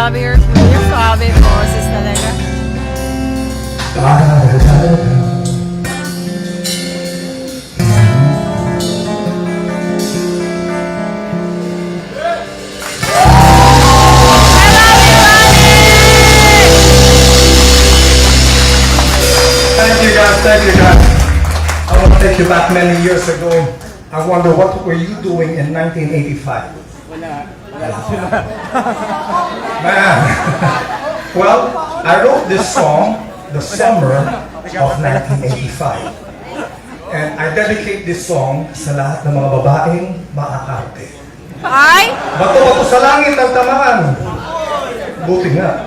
grabe your suave boses talaga. Thank you guys. I want to take you back many years ago. I wonder what were you doing in 1985? Man. Well, I wrote this song the summer of 1985. And I dedicate this song sa lahat ng mga babaeng maakarte. Ay! Bato-bato sa langit ang tamaan. Buti nga.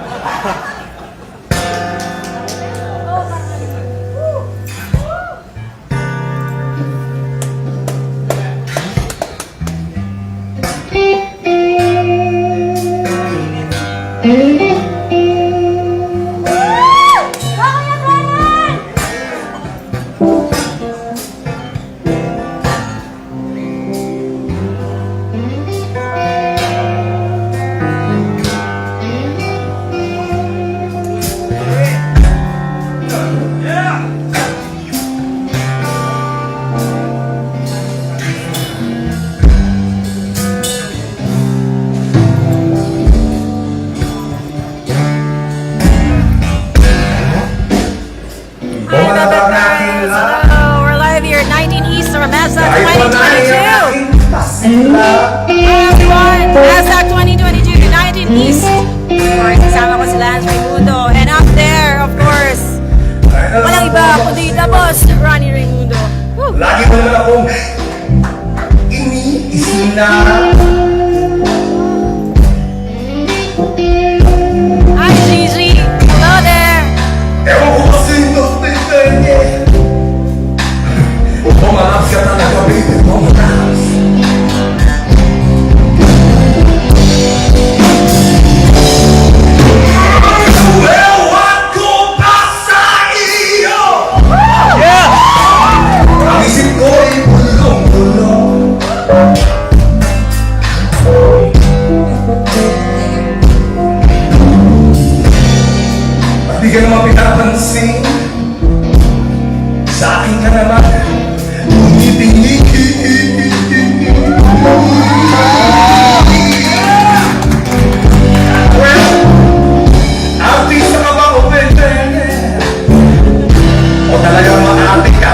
Hashtag 2022 to 19 East. Of course, kasama ko si Raymundo. And up there, of course, walang iba kundi the boss, Rannie Raymundo. Woo! Lagi mo naman akong iniisina. Hi, Gigi. Hello there. Ewan ko kasi nag-twitter niya. Pumalabs ka talaga, baby. Pumalabs. Isip ko ay bulong-bulong. At di ka naman pinapansin. Sa akin ka naman tumitingin. Well, artista ka ba o pwede? O talagang makaatik ka?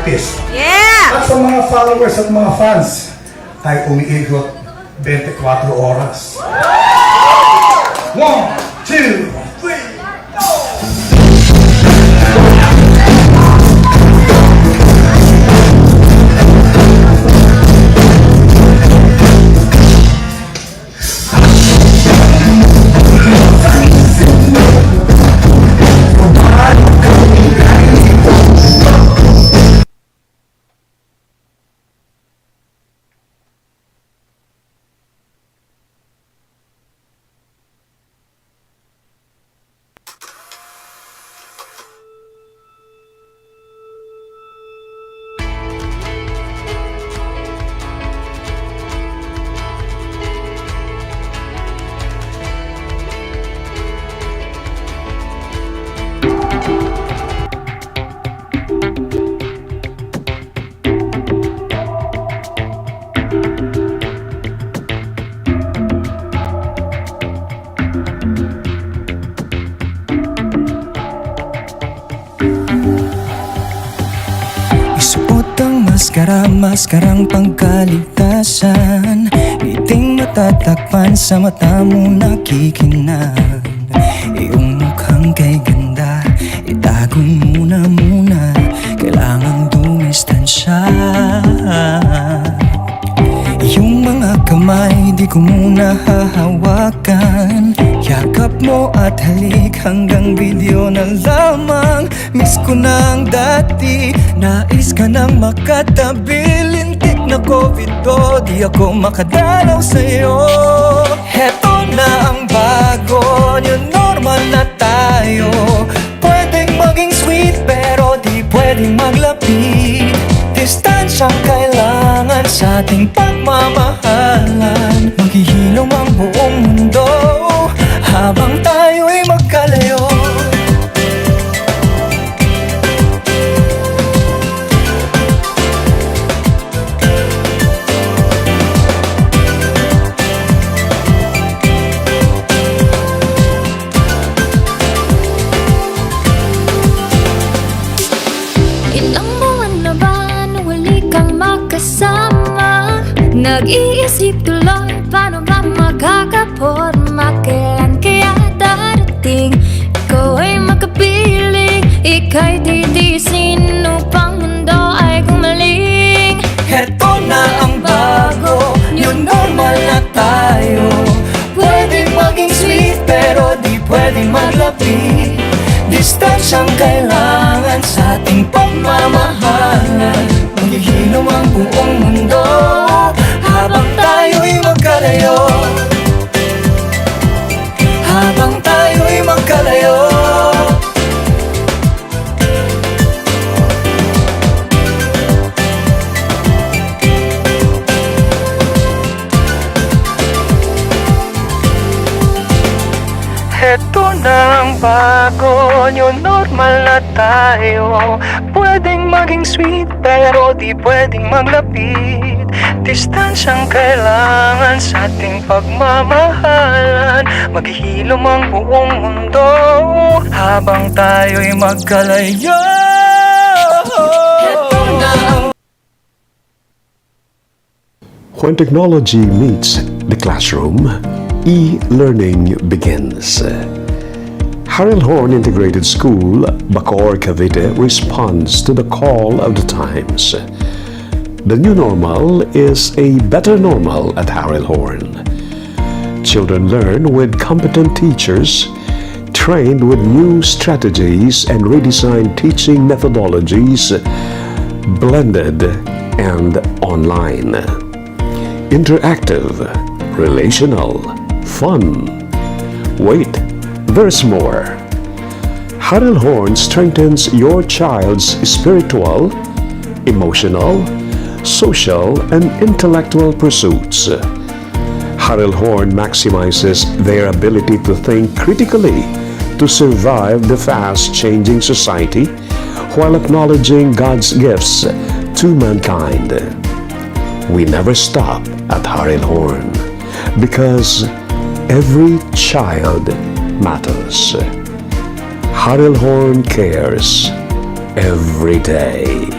artist. Yeah! At sa mga followers at mga fans, ay umiikot 24 oras. 1, 2, 3, go! Maskarang pangkaligtasan, ngiting matatakpan sa mata mo nakikinang. Iyong mukhang kay ganda, itago muna, kailangang dumistansya. Iyong mga kamay di ko muna hahawakan, yakap mo at halik hanggang video na lamang. Miss ko na ang dati, nais ka nang makatabi. Lintik na COVID to, di ako makadalaw sa'yo. Heto na ang bago, new normal na tayo. Pwedeng maging sweet pero di pwedeng maglapit. Distansyang kailangan sa ating pagmamahalan. Maghihilom ang buong mundo habang tayo'y magkalayo. Nag-iisip tuloy, paano ba makakaporma? Kailan kaya darating? Ikaw ay makapiling, ika'y titisin upang mundo ay gumaling. Heto na ang bago, new normal na tayo. Pwedeng maging sweet pero di pwedeng maglapit. Distansyang kailangan sa ating pagmamahalan. Maghihilom ang buong mundo habang tayo'y magkalayo. Habang tayo'y magkalayo. Heto na ang bago, new normal na tayo. Pwedeng maging sweet pero di pwedeng maglapit. Distansyang kailangan sa ating pagmamahalan. Maghihilom ang buong mundo habang tayo'y magkalayo. Heto na ang When technology meets the classroom, e-learning begins. Harold Horn Integrated School, Bacoor, Cavite responds to the call of the times. The new normal is a better normal at Harold Horn. Children learn with competent teachers, trained with new strategies and redesigned teaching methodologies, blended and online. Interactive, relational, fun. Wait, there's more. Harold Horn strengthens your child's spiritual, emotional, social, and intellectual pursuits. Harold Horn maximizes their ability to think critically to survive the fast-changing society while acknowledging God's gifts to mankind. We never stop at Harold Horn because every child matters. Harold Horn cares every day.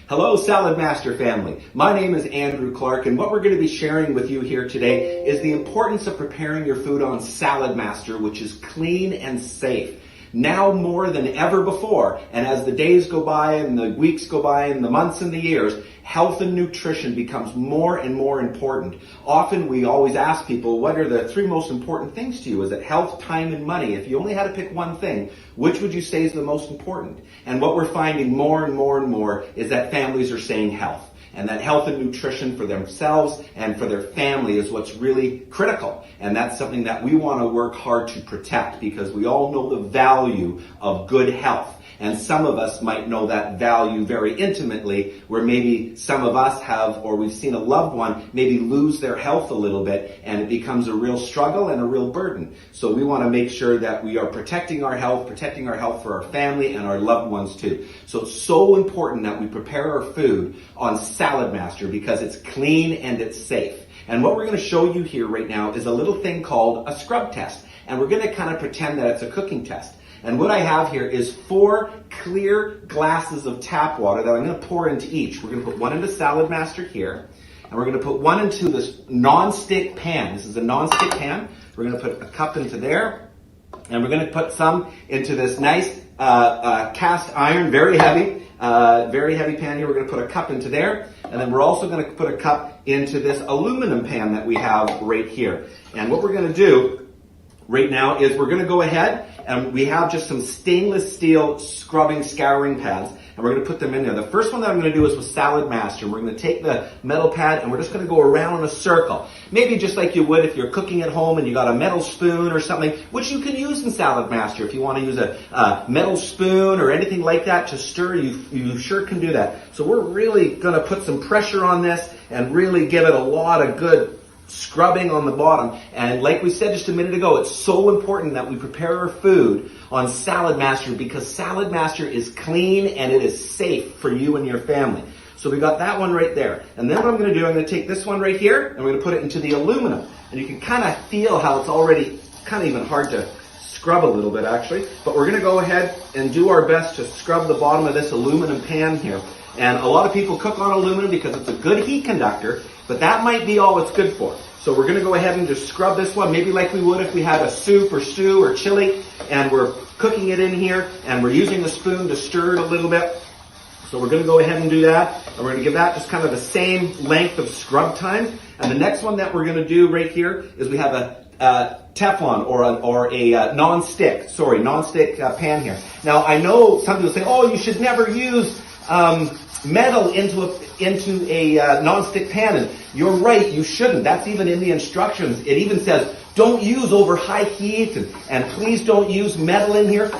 Hello, Saladmaster family. My name is Andrew Clark, and what we're going to be sharing with you here today is the importance of preparing your food on Saladmaster, which is clean and safe. Now more than ever before, and as the days go by and the weeks go by and the months and the years, health and nutrition becomes more and more important. Often we always ask people, what are the 3 most important things to you? Is it health, time, and money? If you only had to pick one thing, which would you say is the most important? And what we're finding more and more and more is that families are saying health. And that health and nutrition for themselves and for their family is what's really critical. And that's something that we want to work hard to protect, because we all know the value of good health. And some of us might know that value very intimately, where maybe some of us have, or we've seen a loved one maybe lose their health a little bit, and it becomes a real struggle and a real burden. So we want to make sure that we are protecting our health for our family and our loved ones too. So it's so important that we prepare our food on Saladmaster, because it's clean and it's safe. And what we're going to show you here right now is a little thing called a scrub test. And we're going to kind of pretend that it's a cooking test. And what I have here is 4 clear glasses of tap water that I'm going to pour into each. We're going to put one into Saladmaster here, and we're going to put one into this non-stick pan. This is a non-stick pan. We're going to put a cup into there, and we're going to put some into this nice cast iron, very heavy pan here. We're going to put a cup into there, and then we're also going to put a cup into this aluminum pan that we have right here. And what we're going to do right now is we're going to go ahead, and we have just some stainless steel scouring pads, and we're going to put them in there. The first one that I'm going to do is with Saladmaster. We're going to take the metal pad, and we're just going to go around in a circle. Maybe just like you would if you're cooking at home and you got a metal spoon or something, which you can use in Saladmaster. If you want to use a metal spoon or anything like that to stir, you sure can do that. So we're really going to put some pressure on this and really give it a lot of good scrubbing on the bottom. And like we said just a minute ago, it's so important that we prepare our food on Saladmaster, because Saladmaster is clean and it is safe for you and your family. So we got that one right there. And then what I'm going to do, I'm going to take this one right here, and we're going to put it into the aluminum. And you can kind of feel how it's already kind of even hard to scrub a little bit actually. But we're going to go ahead and do our best to scrub the bottom of this aluminum pan here. And a lot of people cook on aluminum because it's a good heat conductor, but that might be all it's good for. So we're going to go ahead and just scrub this one, maybe like we would if we had a soup or stew or chili, and we're cooking it in here, and we're using the spoon to stir it a little bit. So we're going to go ahead and do that, and we're going to give that just kind of the same length of scrub time. And the next one that we're going to do right here is we have a Teflon or a non-stick pan here. Now I know some people say, oh, you should never use metal into a non-stick pan, and you're right, you shouldn't. That's even in the instructions. It even says don't use over high heat, and please don't use metal in here.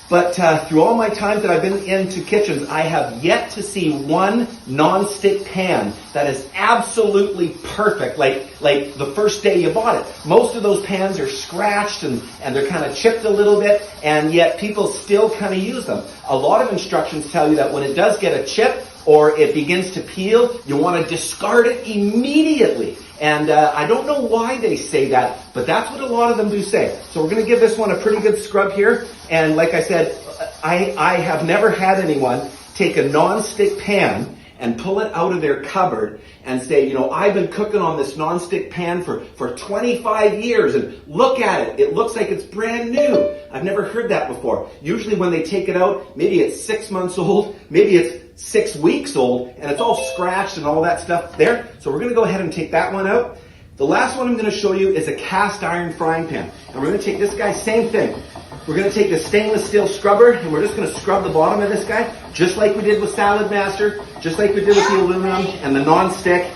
But through all my times that I've been into kitchens, I have yet to see one non-stick pan that is absolutely perfect, like the first day you bought it. Most of those pans are scratched and they're kind of chipped a little bit, and yet people still kind of use them. A lot of instructions tell you that when it does get a chip or it begins to peel, you want to discard it immediately. And I don't know why they say that, but that's what a lot of them do say. So we're going to give this one a pretty good scrub here. And like I said, I have never had anyone take a non-stick pan and pull it out of their cupboard and say, you know, I've been cooking on this non-stick pan for 25 years, and look at it. It looks like it's brand new. I've never heard that before. Usually when they take it out, maybe it's 6 months old, maybe it's 6 weeks old, and it's all scratched and all that stuff there. So we're going to go ahead and take that one out. The last one I'm going to show you is a cast iron frying pan. And we're going to take this guy, same thing. We're going to take the stainless steel scrubber, and we're just going to scrub the bottom of this guy, just like we did with Saladmaster, just like we did with the aluminum and the non-stick,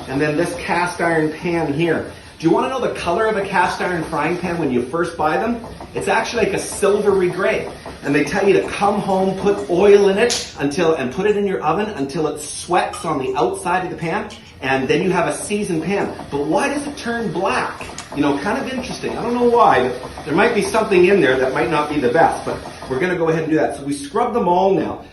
and then this cast iron pan here. Do you want to know the color of a cast iron frying pan when you first buy them? It's actually like a silvery gray. And they tell you to come home, put oil in it and put it in your oven until it sweats on the outside of the pan, and then you have a seasoned pan. But why does it turn black? You know, kind of interesting. I don't know why, but there might be something in there that might not be the best, but we're going to go ahead and do that. So we scrub them all now.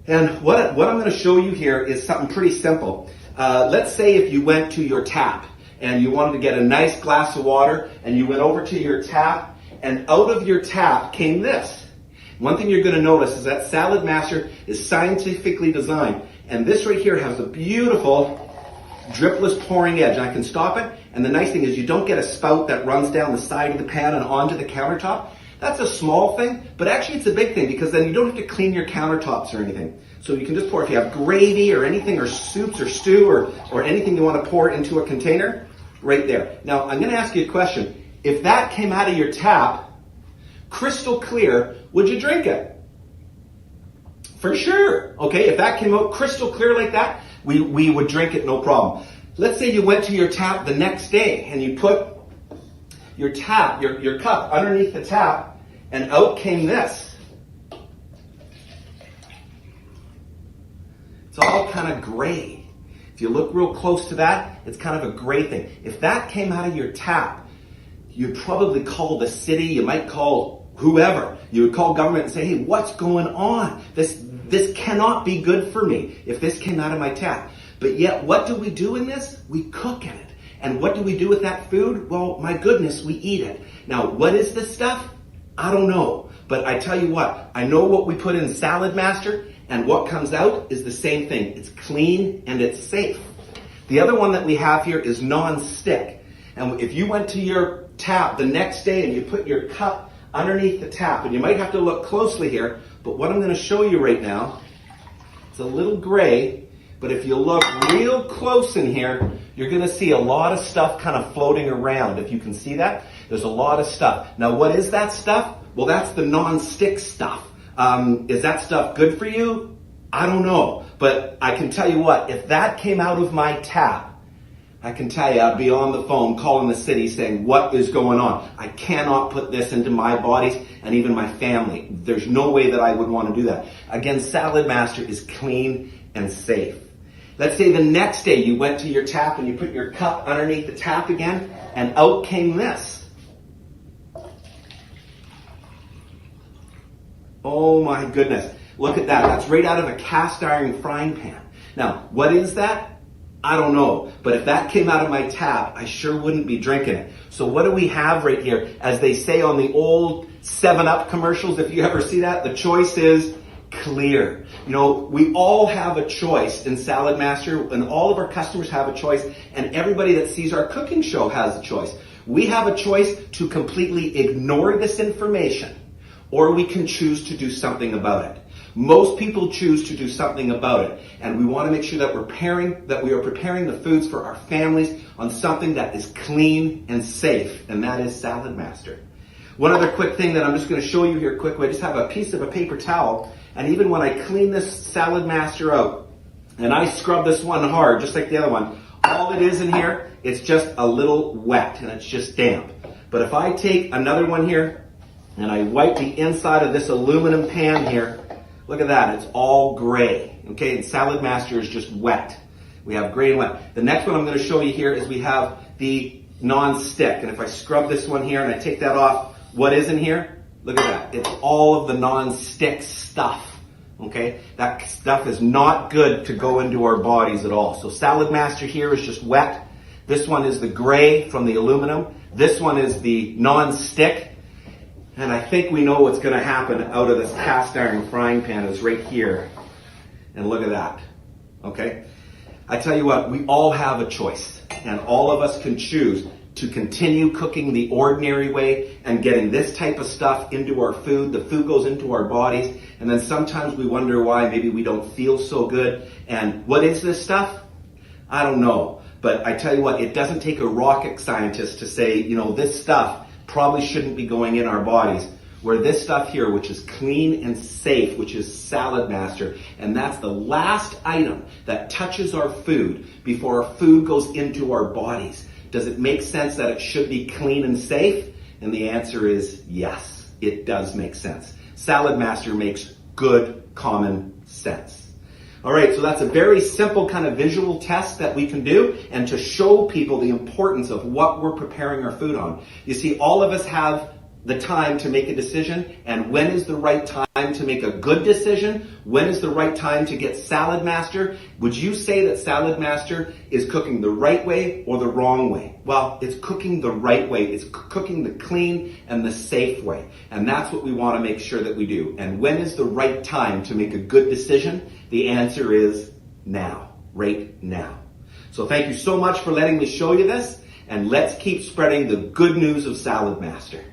And what I'm going to show you here is something pretty simple. Let's say if you went to your tap and you wanted to get a nice glass of water, and you went over to your tap, and out of your tap came this. One thing you're going to notice is that Saladmaster is scientifically designed. And this right here has a beautiful dripless pouring edge. And I can stop it. And the nice thing is you don't get a spout that runs down the side of the pan and onto the countertop. That's a small thing, but actually it's a big thing because then you don't have to clean your countertops or anything. So you can just pour, if you have gravy or anything, or soups or stew or anything you want to pour into a container, right there. Now, I'm going to ask you a question. If that came out of your tap, crystal clear, would you drink it? For sure. Okay, if that came out crystal clear like that, we would drink it, no problem. Let's say you went to your tap the next day and you put your tap, your cup underneath the tap, and out came this. It's all kind of gray. If you look real close to that, it's kind of a gray thing. If that came out of your tap, you'd probably call the city, you might call whoever. You would call government and say, hey, what's going on? This cannot be good for me if this came out of my tap. But yet, what do we do in this? We cook in it. And what do we do with that food? Well, my goodness, we eat it. Now, what is this stuff? I don't know. But I tell you what, I know what we put in Saladmaster, and what comes out is the same thing. It's clean and it's safe. The other one that we have here is non-stick. And if you went to your tap the next day and you put your cup underneath the tap, and you might have to look closely here, but what I'm going to show you right now, it's a little gray, but if you look real close in here, you're going to see a lot of stuff kind of floating around. If you can see that, there's a lot of stuff. Now, what is that stuff? Well, that's the non-stick stuff. Is that stuff good for you? I don't know. But I can tell you what, if that came out of my tap, I can tell you I'd be on the phone calling the city saying, what is going on? I cannot put this into my bodies and even my family. There's no way that I would want to do that. Again, Saladmaster is clean and safe. Let's say the next day you went to your tap and you put your cup underneath the tap again, and out came this. Oh my goodness. Look at that. That's right out of a cast iron frying pan. Now, what is that? I don't know. But if that came out of my tap, I sure wouldn't be drinking it. So what do we have right here? As they say on the old 7-Up commercials, if you ever see that, the choice is clear. You know, we all have a choice in Saladmaster, and all of our customers have a choice, and everybody that sees our cooking show has a choice. We have a choice to completely ignore this information, or we can choose to do something about it. Most people choose to do something about it, and we want to make sure that we are preparing the foods for our families on something that is clean and safe, and that is Saladmaster. One other quick thing that I'm just going to show you here quickly. I just have a piece of a paper towel, and even when I clean this Saladmaster out, and I scrub this one hard, just like the other one, all it is in here, it's just a little wet, and it's just damp. But if I take another one here, and I wipe the inside of this aluminum pan here, look at that, it's all gray. Okay, and Saladmaster is just wet. We have gray and wet. The next one I'm going to show you here is we have the non-stick. And if I scrub this one here and I take that off, what is in here? Look at that. It's all of the non-stick stuff. Okay, that stuff is not good to go into our bodies at all. So Saladmaster here is just wet. This one is the gray from the aluminum. This one is the non-stick. And I think we know what's going to happen out of this cast iron frying pan is right here. And look at that. Okay? I tell you what, we all have a choice. And all of us can choose to continue cooking the ordinary way and getting this type of stuff into our food. The food goes into our bodies. And then sometimes we wonder why maybe we don't feel so good. And what is this stuff? I don't know. But I tell you what, it doesn't take a rocket scientist to say, you know, this stuff probably shouldn't be going in our bodies. Where this stuff here, which is clean and safe, which is Saladmaster, and that's the last item that touches our food before our food goes into our bodies. Does it make sense that it should be clean and safe? And the answer is yes, it does make sense. Saladmaster makes good common sense. All right, so that's a very simple kind of visual test that we can do and to show people the importance of what we're preparing our food on. You see, all of us have the time to make a decision, and when is the right time to make a good decision? When is the right time to get Saladmaster? Would you say that Saladmaster is cooking the right way or the wrong way? Well, it's cooking the right way. It's cooking the clean and the safe way. And that's what we want to make sure that we do. And when is the right time to make a good decision? The answer is now, right now. So thank you so much for letting me show you this, and let's keep spreading the good news of Saladmaster.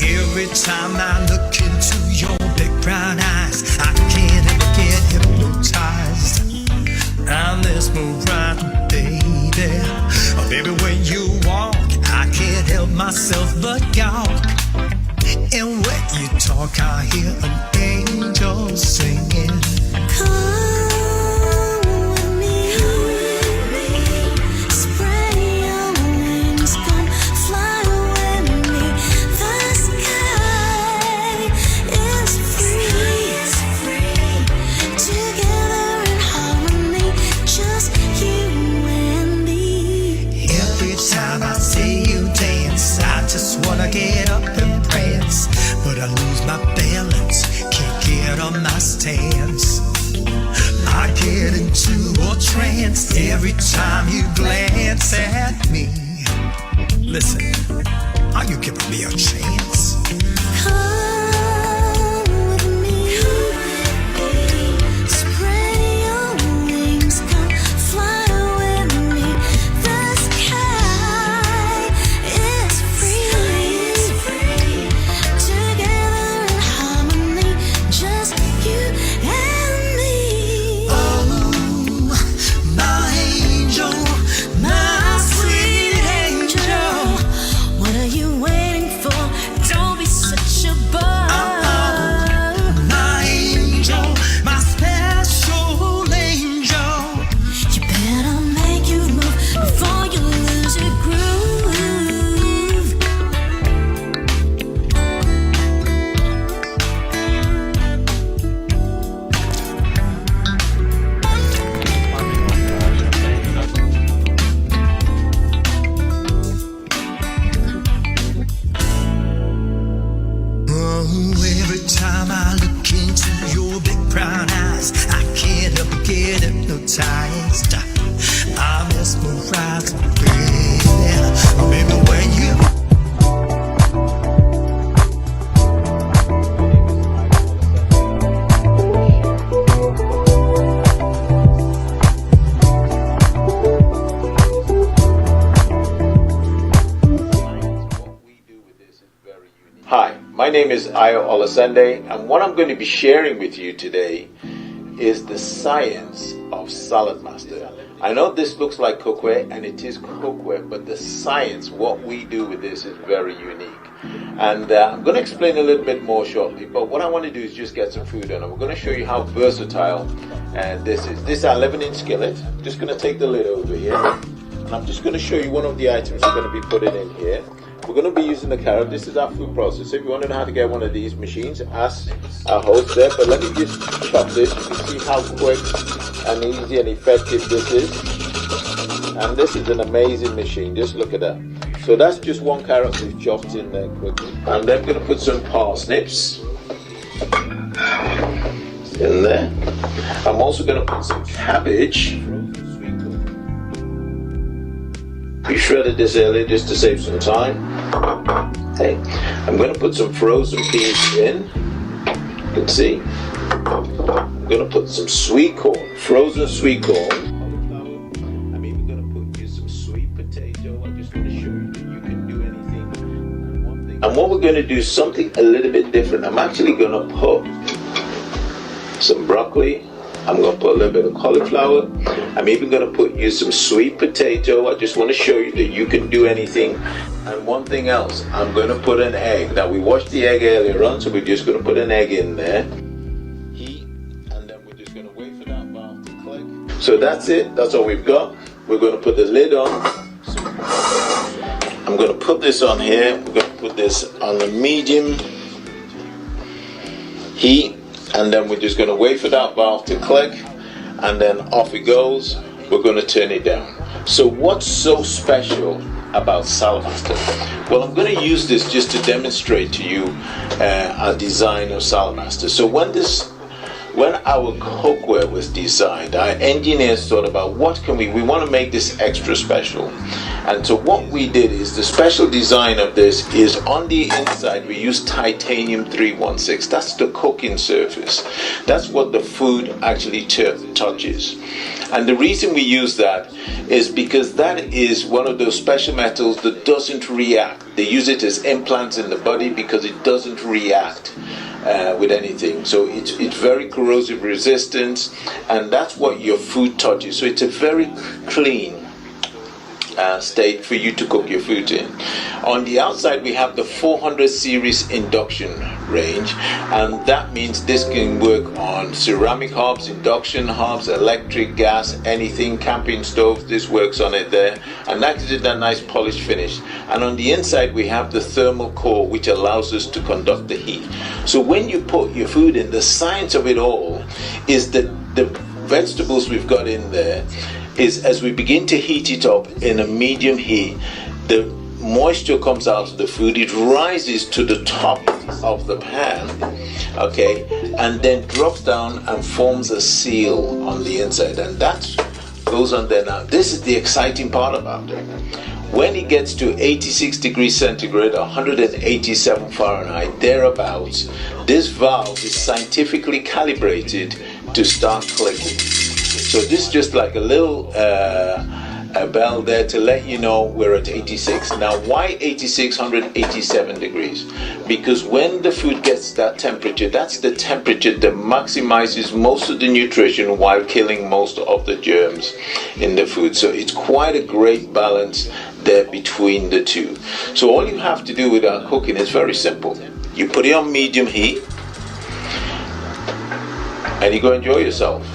Every time I look into your big brown eyes, I can't ever get hypnotized. I'm mesmerized, baby. Oh, baby, when you walk, I can't help myself but gawk. And when you talk, I hear an angel singing. Get up and prance, but I lose my balance, can't get on my stance. I get into a trance every time you glance at me. Listen, are you giving me a chance? Hi, my name is Ayo Olasende, and what I'm going to be sharing with you today is the science of Saladmaster. I know this looks like cookware, and it is cookware, but the science, what we do with this is very unique. And I'm going to explain a little bit more shortly, but what I want to do is just get some food on, and we're going to show you how versatile this is. This is our 11-inch skillet. I'm just going to take the lid over here, and I'm just going to show you one of the items we're going to be putting in here. We're going to be using the carrot. This is our food processor. If you want to know how to get one of these machines, ask our host there. But let me just chop this. You can see how quick and easy and effective this is. And this is an amazing machine. Just look at that. So that's just one carrot we've chopped in there quickly. And then I'm going to put some parsnips in there. I'm also going to put some cabbage. We shredded this earlier just to save some time. Okay, I'm going to put some frozen peas in. You can see. I'm going to put some sweet corn, frozen sweet corn. I'm even going to put you some sweet potato. I just want to show you that you can do anything. And what we're going to do is something a little bit different. I'm actually going to put some broccoli. I'm going to put a little bit of cauliflower. I'm even going to put you some sweet potato. I just want to show you that you can do anything. And one thing else, I'm going to put an egg. Now we washed the egg earlier on, so we're just going to put an egg in there. Heat, and then we're just going to wait for that valve to click. So that's it. That's all we've got. We're going to put the lid on. I'm going to put this on here. We're going to put this on the medium heat. And then we're just going to wait for that valve to click, and then off it goes. we're going to turn it down. So what's so special about Saladmaster? Well, I'm going to use this just to demonstrate to you a design of Saladmaster. So when our cookware was designed, our engineers thought about what can we want to make this extra special. And so what we did is, the special design of this is on the inside we use titanium 316. That's the cooking surface. That's what the food actually touches. And the reason we use that is because that is one of those special metals that doesn't react. They use it as implants in the body because it doesn't react with anything. So it's very corrosive resistant, and that's what your food touches. So it's a very clean state for you to cook your food in. On the outside we have the 400 series induction range, and that means this can work on ceramic hobs, induction hobs, electric, gas, anything, camping stoves. This works on it there, and that gives it that nice polished finish. And on the inside we have the thermal core, which allows us to conduct the heat. So when you put your food in, the science of it all is that the vegetables we've got in there is, as we begin to heat it up in a medium heat, the moisture comes out of the food, it rises to the top of the pan, okay, and then drops down and forms a seal on the inside, and that goes on there. Now this is the exciting part about it. When it gets to 86 degrees centigrade, 187 Fahrenheit, thereabouts, this valve is scientifically calibrated to start clicking. So this is just like a little a bell there to let you know we're at 86. Now why 86, 187 degrees? Because when the food gets that temperature, that's the temperature that maximizes most of the nutrition while killing most of the germs in the food. So it's quite a great balance there between the two. So all you have to do with our cooking is very simple. You put it on medium heat and you go enjoy yourself.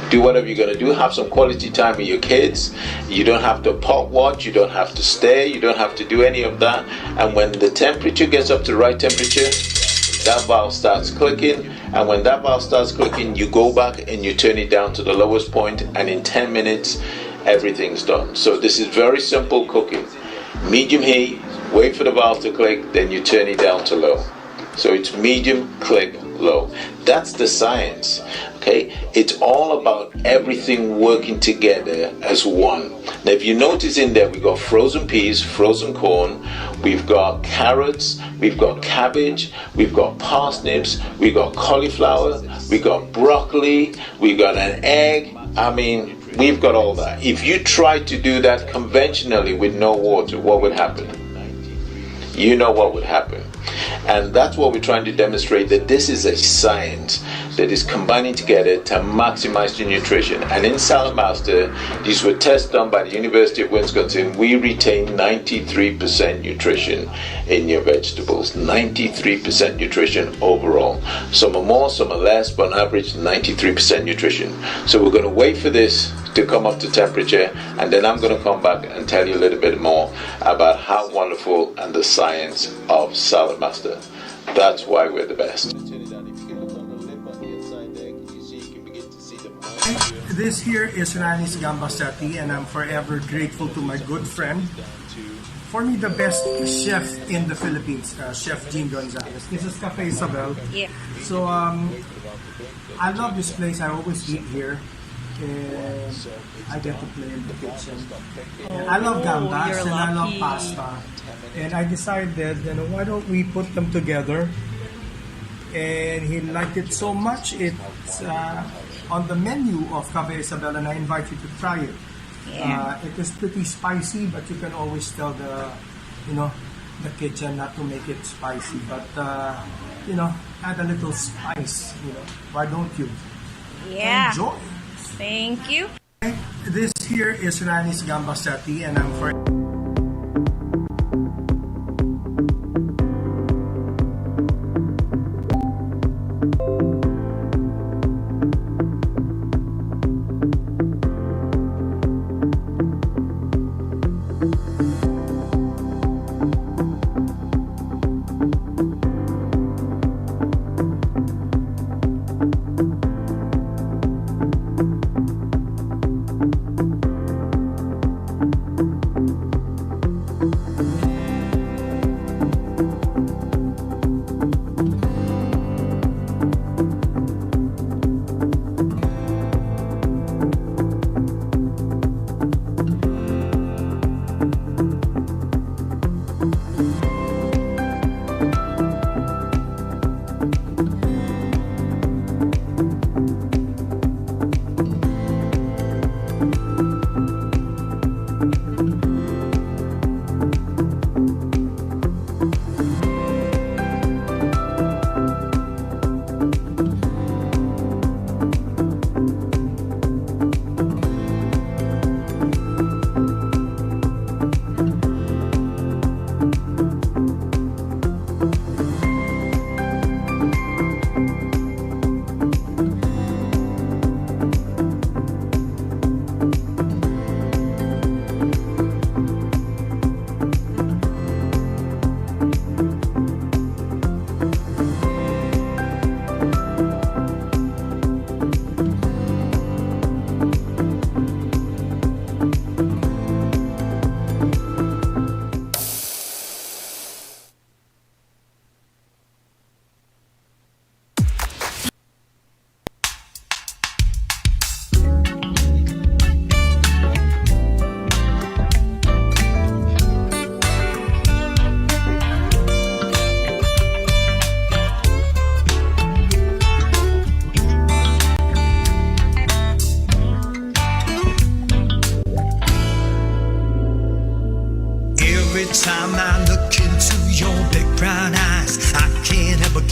Do whatever you're going to do. Have some quality time with your kids. You don't have to pot watch. You don't have to stare. You don't have to do any of that. And when the temperature gets up to the right temperature, that valve starts clicking. And when that valve starts clicking, you go back and you turn it down to the lowest point, and in 10 minutes, everything's done. So this is very simple cooking. Medium heat, wait for the valve to click, then you turn it down to low. So it's medium, click, low. That's the science. Okay, it's all about everything working together as one. Now if you notice in there, we've got frozen peas, frozen corn, we've got carrots, we've got cabbage, we've got parsnips, we've got cauliflower, we've got broccoli, we've got an egg. I mean, we've got all that. If you try to do that conventionally with no water, what would happen? You know what would happen. And that's what we're trying to demonstrate, that this is a science that is combining together to maximize the nutrition. And in Saladmaster, these were tests done by the University of Wisconsin. We retain 93% nutrition in your vegetables. 93% nutrition overall. Some are more, some are less, but on average 93% nutrition. So we're going to wait for this to come up to temperature, and then I'm going to come back and tell you a little bit more about how wonderful and the science of Saladmaster. That's why we're the best. This here is Rannie's Gambasetti, and I'm forever grateful to my good friend. For me, the best chef in the Philippines, Chef Jean Gonzalez. This is Cafe Isabel. Yeah. So I love this place. I always eat here. And I get to play in the kitchen. And I love gambas and I love pasta. And I decided, why don't we put them together? And he liked it so much, it's on the menu of Cafe Isabel, and I invite you to try it. Yeah. It is pretty spicy, but you can always tell the kitchen not to make it spicy. But add a little spice. Why don't you? Yeah. Enjoy. Thank you. This here is Rannie's Gambasetti, and I'm for.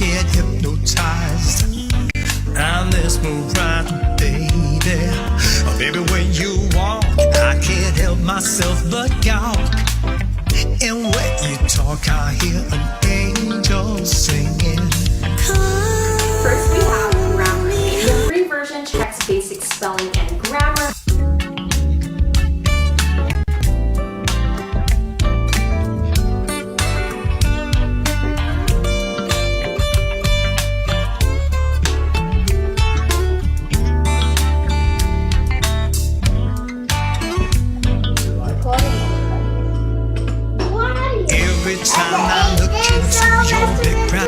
get hypnotized. I'm mesmerized, baby. Oh, baby, when you walk, I can't help myself but gawk. And when you talk, I hear an angel singing. First we have Grammarly. The free version checks basic spelling and grammar. Every time I look into your big brown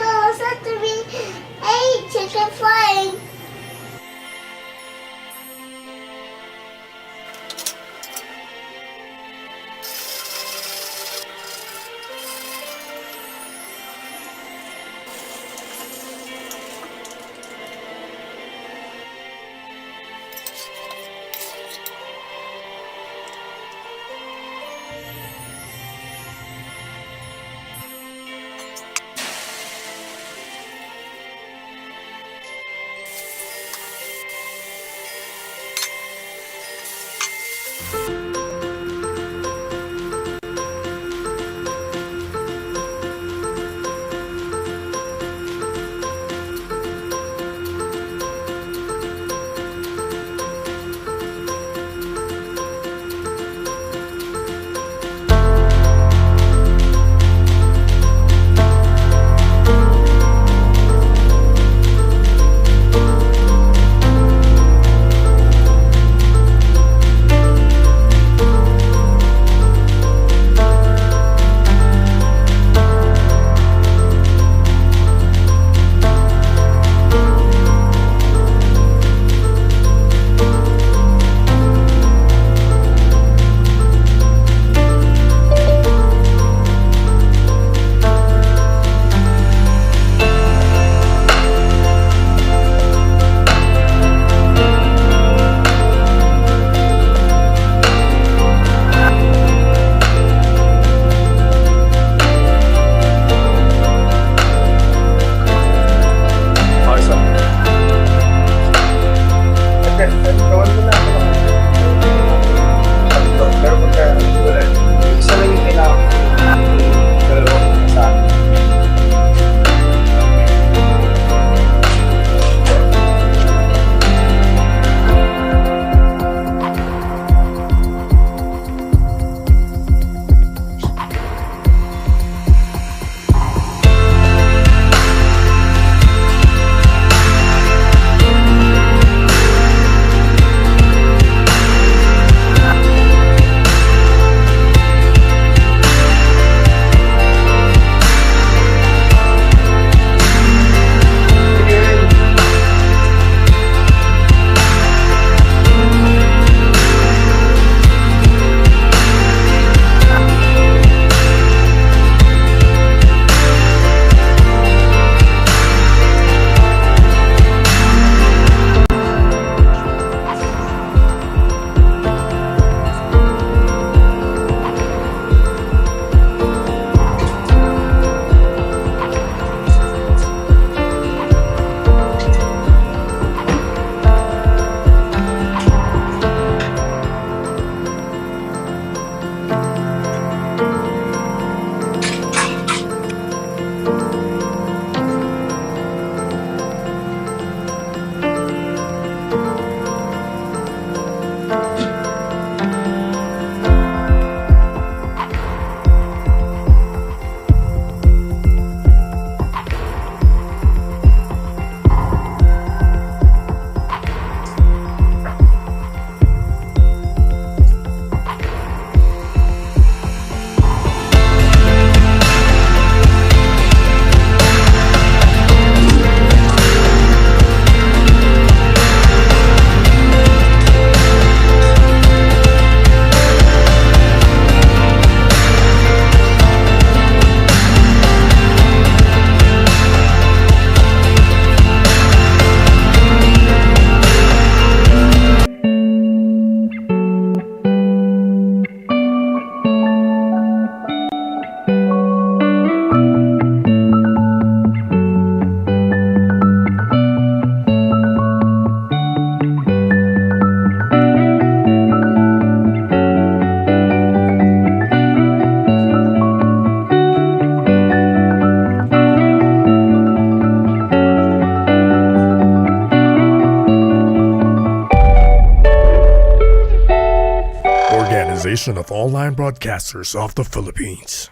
Association of Online Broadcasters of the Philippines.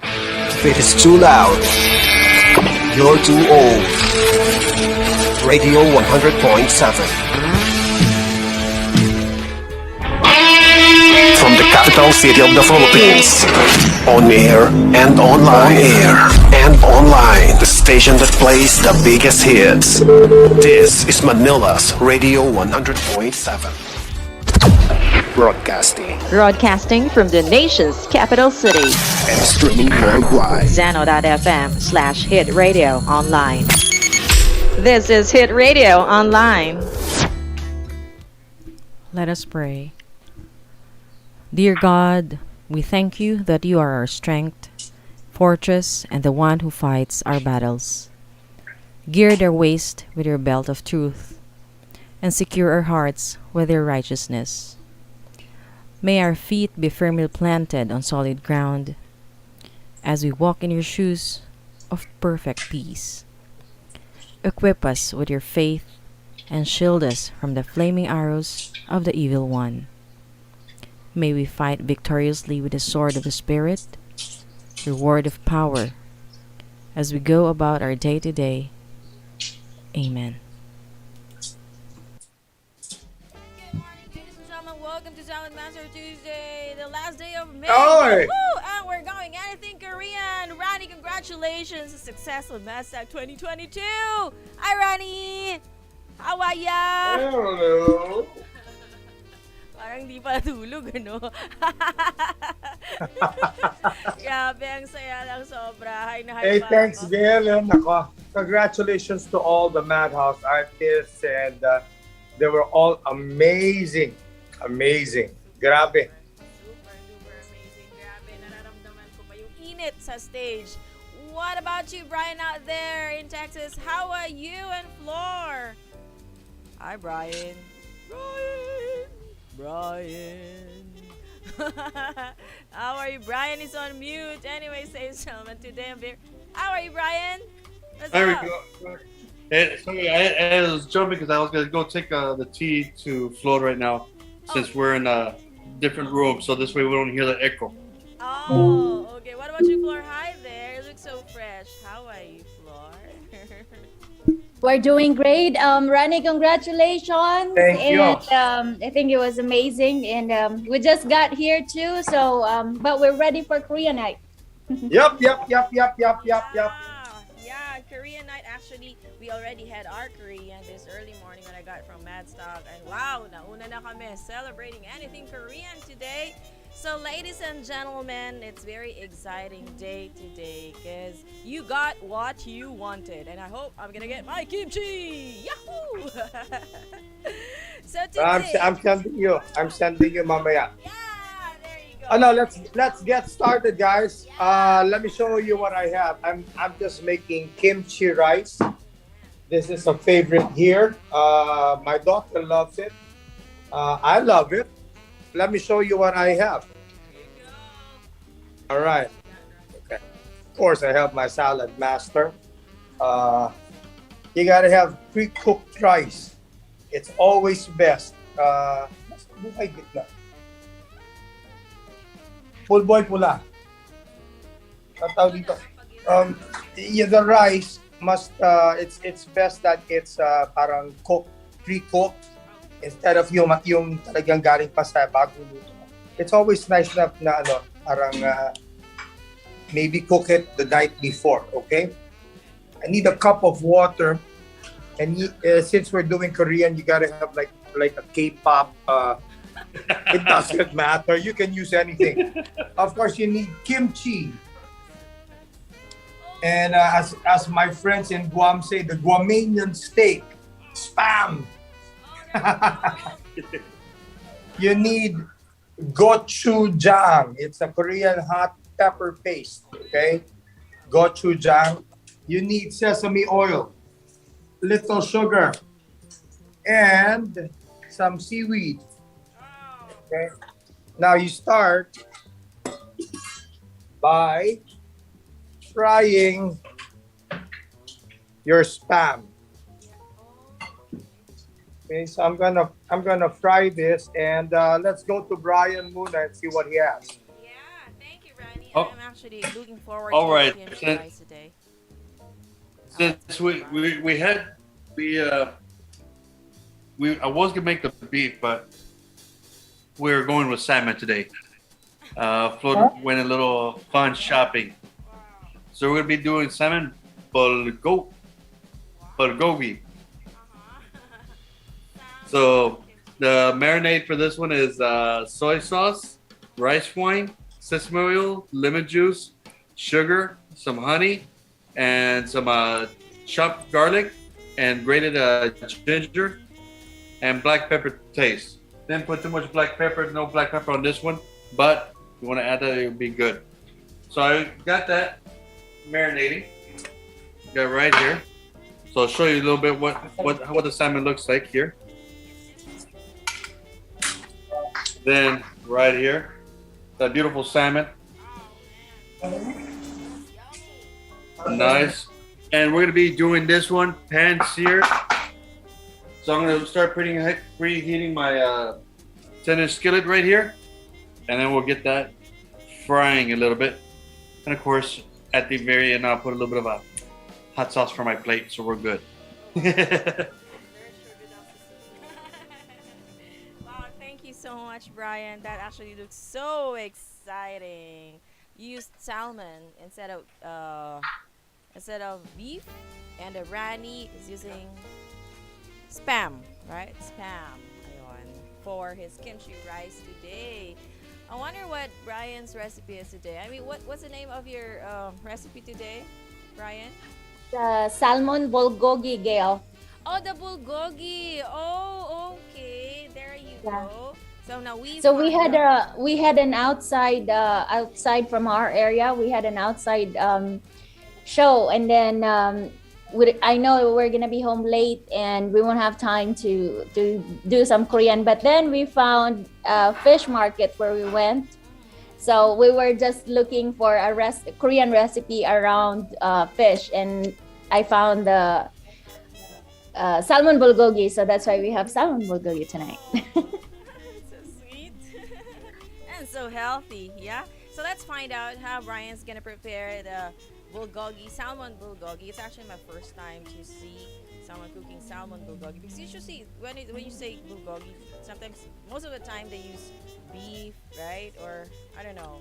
If it is too loud, you're too old. Radio 100.7. From the capital city of the Philippines. On air and online. On air and online. The station that plays the biggest hits. This is Manila's Radio 100.7. Broadcasting from the nation's capital city. And streaming worldwide. Zano.fm/HitRadio online. This is Hit Radio Online. Let us pray. Dear God, we thank you that you are our strength, fortress, and the one who fights our battles. Gird our waist with your belt of truth, and secure our hearts with your righteousness. May our feet be firmly planted on solid ground as we walk in your shoes of perfect peace. Equip us with your faith and shield us from the flaming arrows of the evil one. May we fight victoriously with the sword of the Spirit, your word of power, as we go about our day to day. Amen. Welcome to Saladmaster Tuesday, the last day of May. Oy! Woo! And we're going anything Korean. Rannie, congratulations. Successful MADHOUSE 2022. Hi, Rannie. How are ya? Hello. Parang di pa natulog, ano? Grabe, ang saya lang sobra. Hi na hi. Hey, thanks, Gail. Nako, congratulations to all the MADHOUSE artists, and they were all amazing. Amazing. Grabe. Super, super amazing. Grabe, nararamdaman ko pa yung init sa stage. What about you, Brian, out there in Texas? How are you and Flor? Hi, Brian. Brian. How are you? Brian is on mute. Anyway, ladies and gentlemen, today I'm here. How are you, Brian? What's There we up? go. Sorry, I was jumping because I was going to go take the tea to Flor right now, since we're in a different room, so this way we don't hear the echo. Oh, okay. What about you, Flor? Hi there. You look so fresh. How are you, Flor? We're doing great. Rannie, congratulations. Thank you. And I think it was amazing. And we just got here too. So, but we're ready for Korea night. Yep. Yeah, Korean night. Actually, we already had our Korean this early morning when I got from Madstock. And wow, nauna na kami celebrating anything Korean today. So ladies and gentlemen, it's very exciting day today because you got what you wanted. And I hope I'm going to get my kimchi. Yahoo! So today... I'm sending you. Mamaya. Yeah, there you go. Oh no, let's get started, guys. Let me show you what I have. I'm just making kimchi rice. This is a favorite here. My daughter loves it. I love it. Let me show you what I have. All right. Okay. Of course, I have my Saladmaster. You gotta have pre-cooked rice. It's always best. Full boy pula. The rice must. It's best that it's parang cooked, pre-cooked. Instead of yung talagang galing pa sa bagong luto. It's always nice na parang maybe cook it the night before, okay? I need a cup of water, and since we're doing Korean, you gotta have like a K-pop. It doesn't matter. You can use anything. Of course, you need kimchi, and as my friends in Guam say, the Guamanian steak, spam. You need gochujang. It's a Korean hot pepper paste. Okay, gochujang. You need sesame oil, little sugar, and some seaweed. Okay. Now you start by frying your spam. Okay, so I'm gonna fry this, and let's go to Brian Muna and see what he has. Thank you, Randy. Oh, I'm actually looking forward all to right. kimchi rice today. Since we had I was gonna make the beef, but we're going with salmon today. Flor went a little fun shopping, so we're gonna be doing salmon bulgogi. So the marinade for this one is soy sauce, rice wine, sesame oil, lemon juice, sugar, some honey, and some chopped garlic and grated ginger and black pepper taste. Didn't put too much black pepper, no black pepper on this one, but if you want to add that, it would be good. So I got that marinating. Got right here. So I'll show you a little bit what the salmon looks like here. Then right here, that beautiful salmon. Nice. And we're gonna be doing this one pan seared. So I'm gonna start preheating my 10-inch skillet right here, and then we'll get that frying a little bit. And of course, at the very end, I'll put a little bit of a hot sauce for my plate, so we're good. Wow, thank you so much, Brian. That actually looks so exciting. You used salmon instead of beef, and the Rannie is using spam, right? Spam, ayun, for his kimchi rice today. I wonder what Brian's recipe is today. I mean, what's the name of your recipe today, Brian? The salmon bulgogi, Gail. Oh, the bulgogi. Oh, okay. There you go. So now we had an outside from our area. We had an outside show, and then I know we're gonna be home late and we won't have time to do some Korean. But then we found a fish market where we went. So we were just looking for a Korean recipe around fish, and I found the salmon bulgogi. So that's why we have salmon bulgogi tonight. So sweet and so healthy, yeah. So let's find out how Brian's gonna prepare the bulgogi, salmon bulgogi. It's actually my first time to see someone cooking salmon bulgogi, because usually when you say bulgogi, sometimes most of the time they use beef, right? Or I don't know,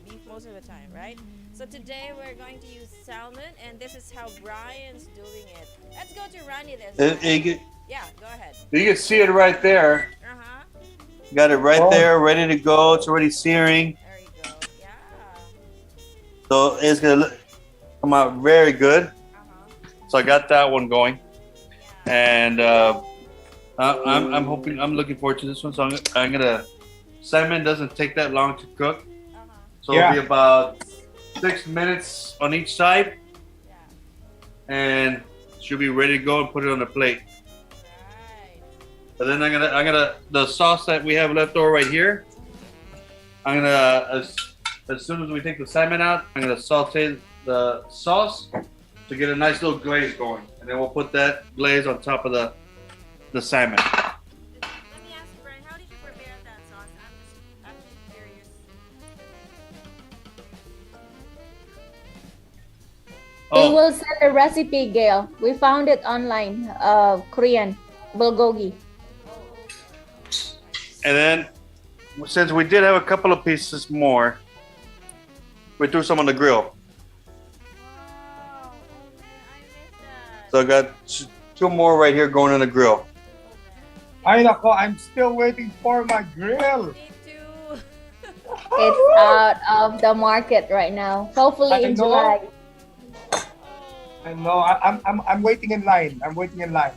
beef most of the time, right? So today we're going to use salmon, and this is how Brian's doing it. Let's go to Rannie this time. Yeah, go ahead. You can see it right there. Got it right there, ready to go. It's already searing. There you go. Yeah. So it's gonna come out very good. So I got that one going, and I'm hoping, I'm looking forward to this one. So I'm gonna, salmon doesn't take that long to cook, so it'll be about 6 minutes on each side, and she'll be ready to go and put it on the plate. But then I'm gonna the sauce that we have left over right here, I'm gonna as soon as we take the salmon out, I'm gonna saute the sauce to get a nice little glaze going, and then we'll put that glaze on top of the salmon. Let me ask you, Brian, how did you prepare that sauce? I'm just curious. We will send a recipe, Gail. We found it online, Korean bulgogi. And then, since we did have a couple of pieces more, we threw some on the grill. So I got 2 more right here going on the grill. Ay nako, I'm still waiting for my grill. It's out of the market right now. Hopefully in July. I know. I'm waiting in line. I'm waiting in line.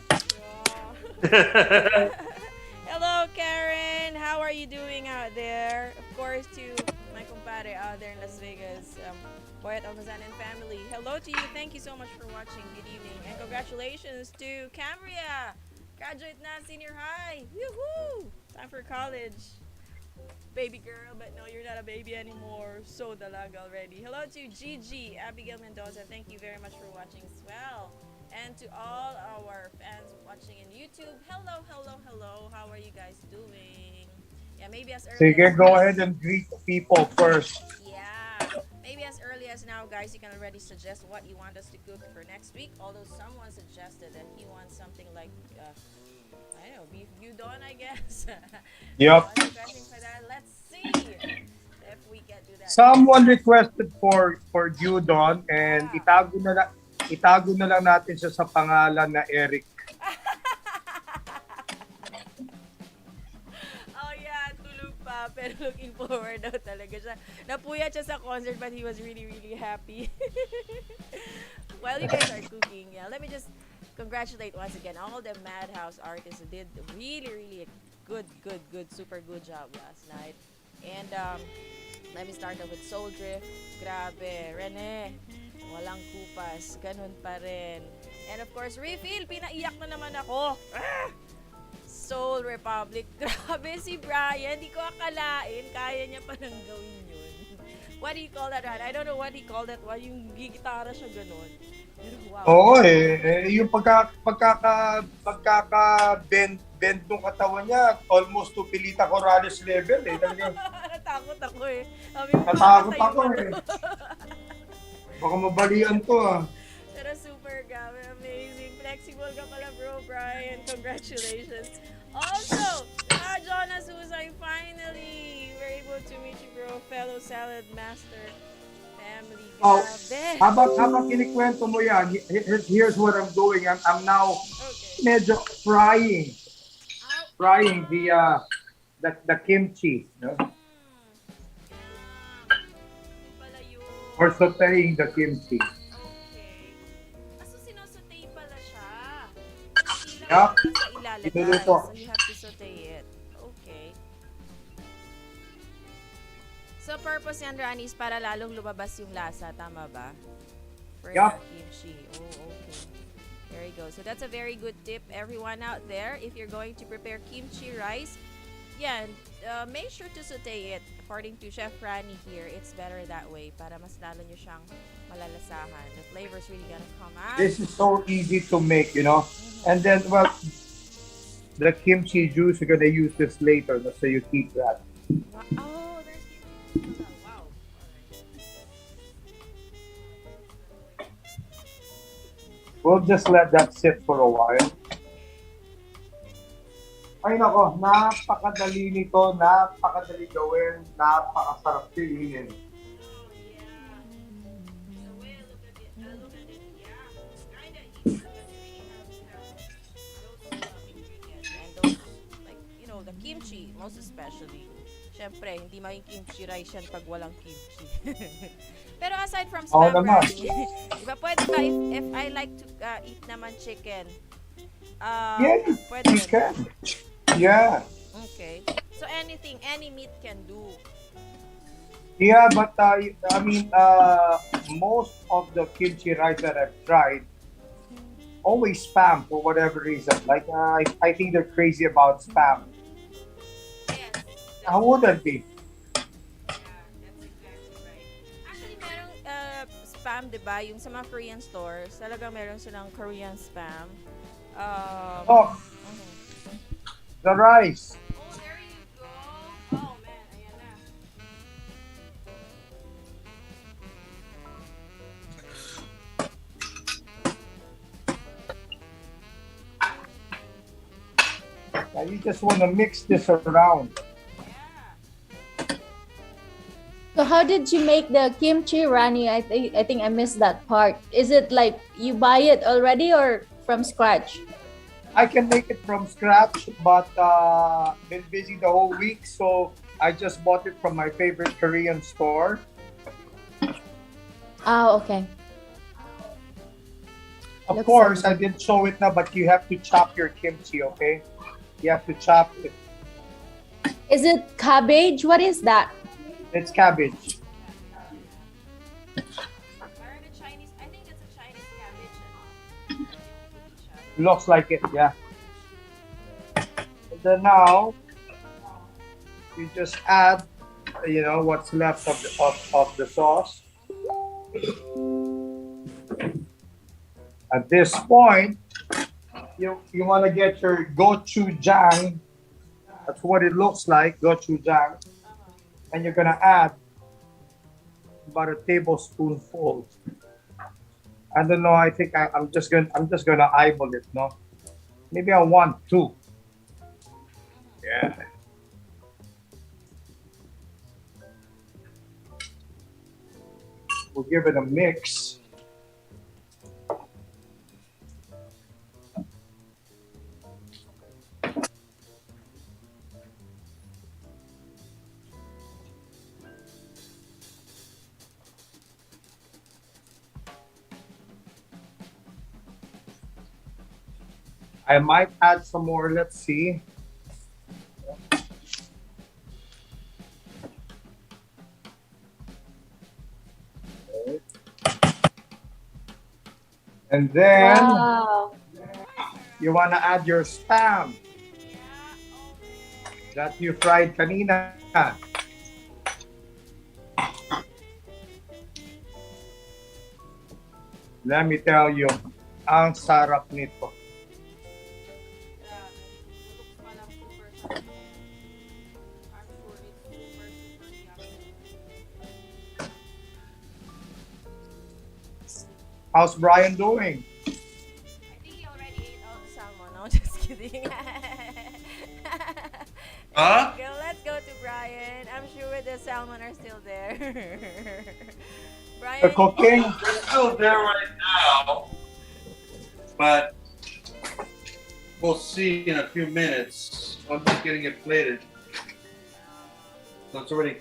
Hello, Karen. How are you doing out there? Of course, to my compadre out there in Las Vegas, Boyet Almazan and family. Hello to you. Thank you so much for watching. Good evening. And congratulations to Cambria. Graduate na senior high. Woohoo! Time for college. Baby girl, but no, you're not a baby anymore. So dalag already. Hello to Gigi, Abigail Mendoza. Thank you very much for watching as well. And to all our fans watching in YouTube, hello, hello, hello. How are you guys doing? Yeah, maybe as early Sige, as go ahead and greet the people first. yeah, maybe as early as now, guys, you can already suggest what you want us to cook for next week. Although someone suggested that he wants something like, I don't know, beef udon, I guess. Yep. Someone's requesting for that. Let's see if we can do that. Someone requested for Judon and itago na lang natin siya sa pangalan na Eric. Oh yeah, tulog pa. Pero looking forward daw talaga siya. Napuyat siya sa concert but he was really, really happy. While you guys are cooking, yeah, let me just congratulate once again all the Madhouse artists who did really, really a good, super good job last night. And let me start off with Soul Drift. Grabe. Rene, walang kupas. Ganun pa rin. And of course, Refill. Pinaiyak na naman ako. Ah! Soul Republic. Grabe si Brian. Di ko akalain. Kaya niya pa nang gawin yun. What do you call that, Ran? I don't know what he called that one. Yung gigitara siya ganun. Pero wow. Oo yung pagkaka-bend ng katawan niya, almost to Pilita Corrales level eh. Natakot ako eh. Natakot ako eh. Baka mabalian to ah. Pero super grabe, amazing. Flexible ka pala bro, Brian. Congratulations. Also, Jonas Husay, finally, we're able to meet you bro, fellow Saladmaster family. Oh, Grabe. habang kinikwento mo yan, here's what I'm doing. I'm now medyo frying the kimchi. No? Or sauteing the kimchi. So, sinusutay pala siya. Yup. Ilalagay. Iluluto. So, you have to saute it. Okay. So, purpose yan, Rannie, is para lalong lumabas yung lasa. Tama ba? For Yup. kimchi. Oh, okay. There you go. So, that's a very good tip, everyone out there. If you're going to prepare kimchi rice, yeah, make sure to saute it. According to Chef Rannie here, it's better that way para mas lalo nyo siyang malalasahan. The flavor's really gonna come out. This is so easy to make, you know. And then, well, the kimchi juice, you're gonna use this later, so you keep that. Oh, there's kimchi. Wow. We'll just let that sit for a while. Ay nako, napakadali nito, napakadali gawin, napakasarap piliin. The kimchi, most especially. Syempre, hindi maging kimchi rice yan pag walang kimchi. Pero aside from spam Rannie, diba pwede ba if I like to eat naman chicken? Yeah, pwede you can. Yeah. Okay. So anything, any meat can do. Yeah, but I mean, most of the kimchi rice that I've tried always spam for whatever reason. Like, I think they're crazy about spam. Yes. How would that be? Yeah, that's exactly right. Actually, merong spam, diba? Yung sa mga Korean stores, talagang meron silang Korean spam. The rice. Oh, there you go. Oh, man. Ayan na. Now you just want to mix this around. So how did you make the kimchi, Rannie? I think I missed that part. Is it like you buy it already or from scratch? I can make it from scratch, but been busy the whole week, so I just bought it from my favorite Korean store. Oh, okay. Of course, I didn't show it now, but you have to chop your kimchi, okay? You have to chop it. Is it cabbage? What is that? It's cabbage. I think it's a Chinese cabbage. Looks like it, yeah. And then now, you just add, what's left of the sauce. At this point, you want to get your gochujang. That's what it looks like, gochujang. And you're gonna add about a tablespoonful. I don't know. I think I'm just gonna eyeball it. No, maybe I want two. Yeah. We'll give it a mix. I might add some more. Let's see. And then you want to add your spam that you fried kanina. Let me tell you, ang sarap nito. How's Brian doing? I think he already ate all the salmon. No, just kidding. Huh? Let's go to Brian. I'm sure the salmon are still there. Brian, The cooking? They're still there right now, but we'll see in a few minutes. I'm just getting it plated. So it's already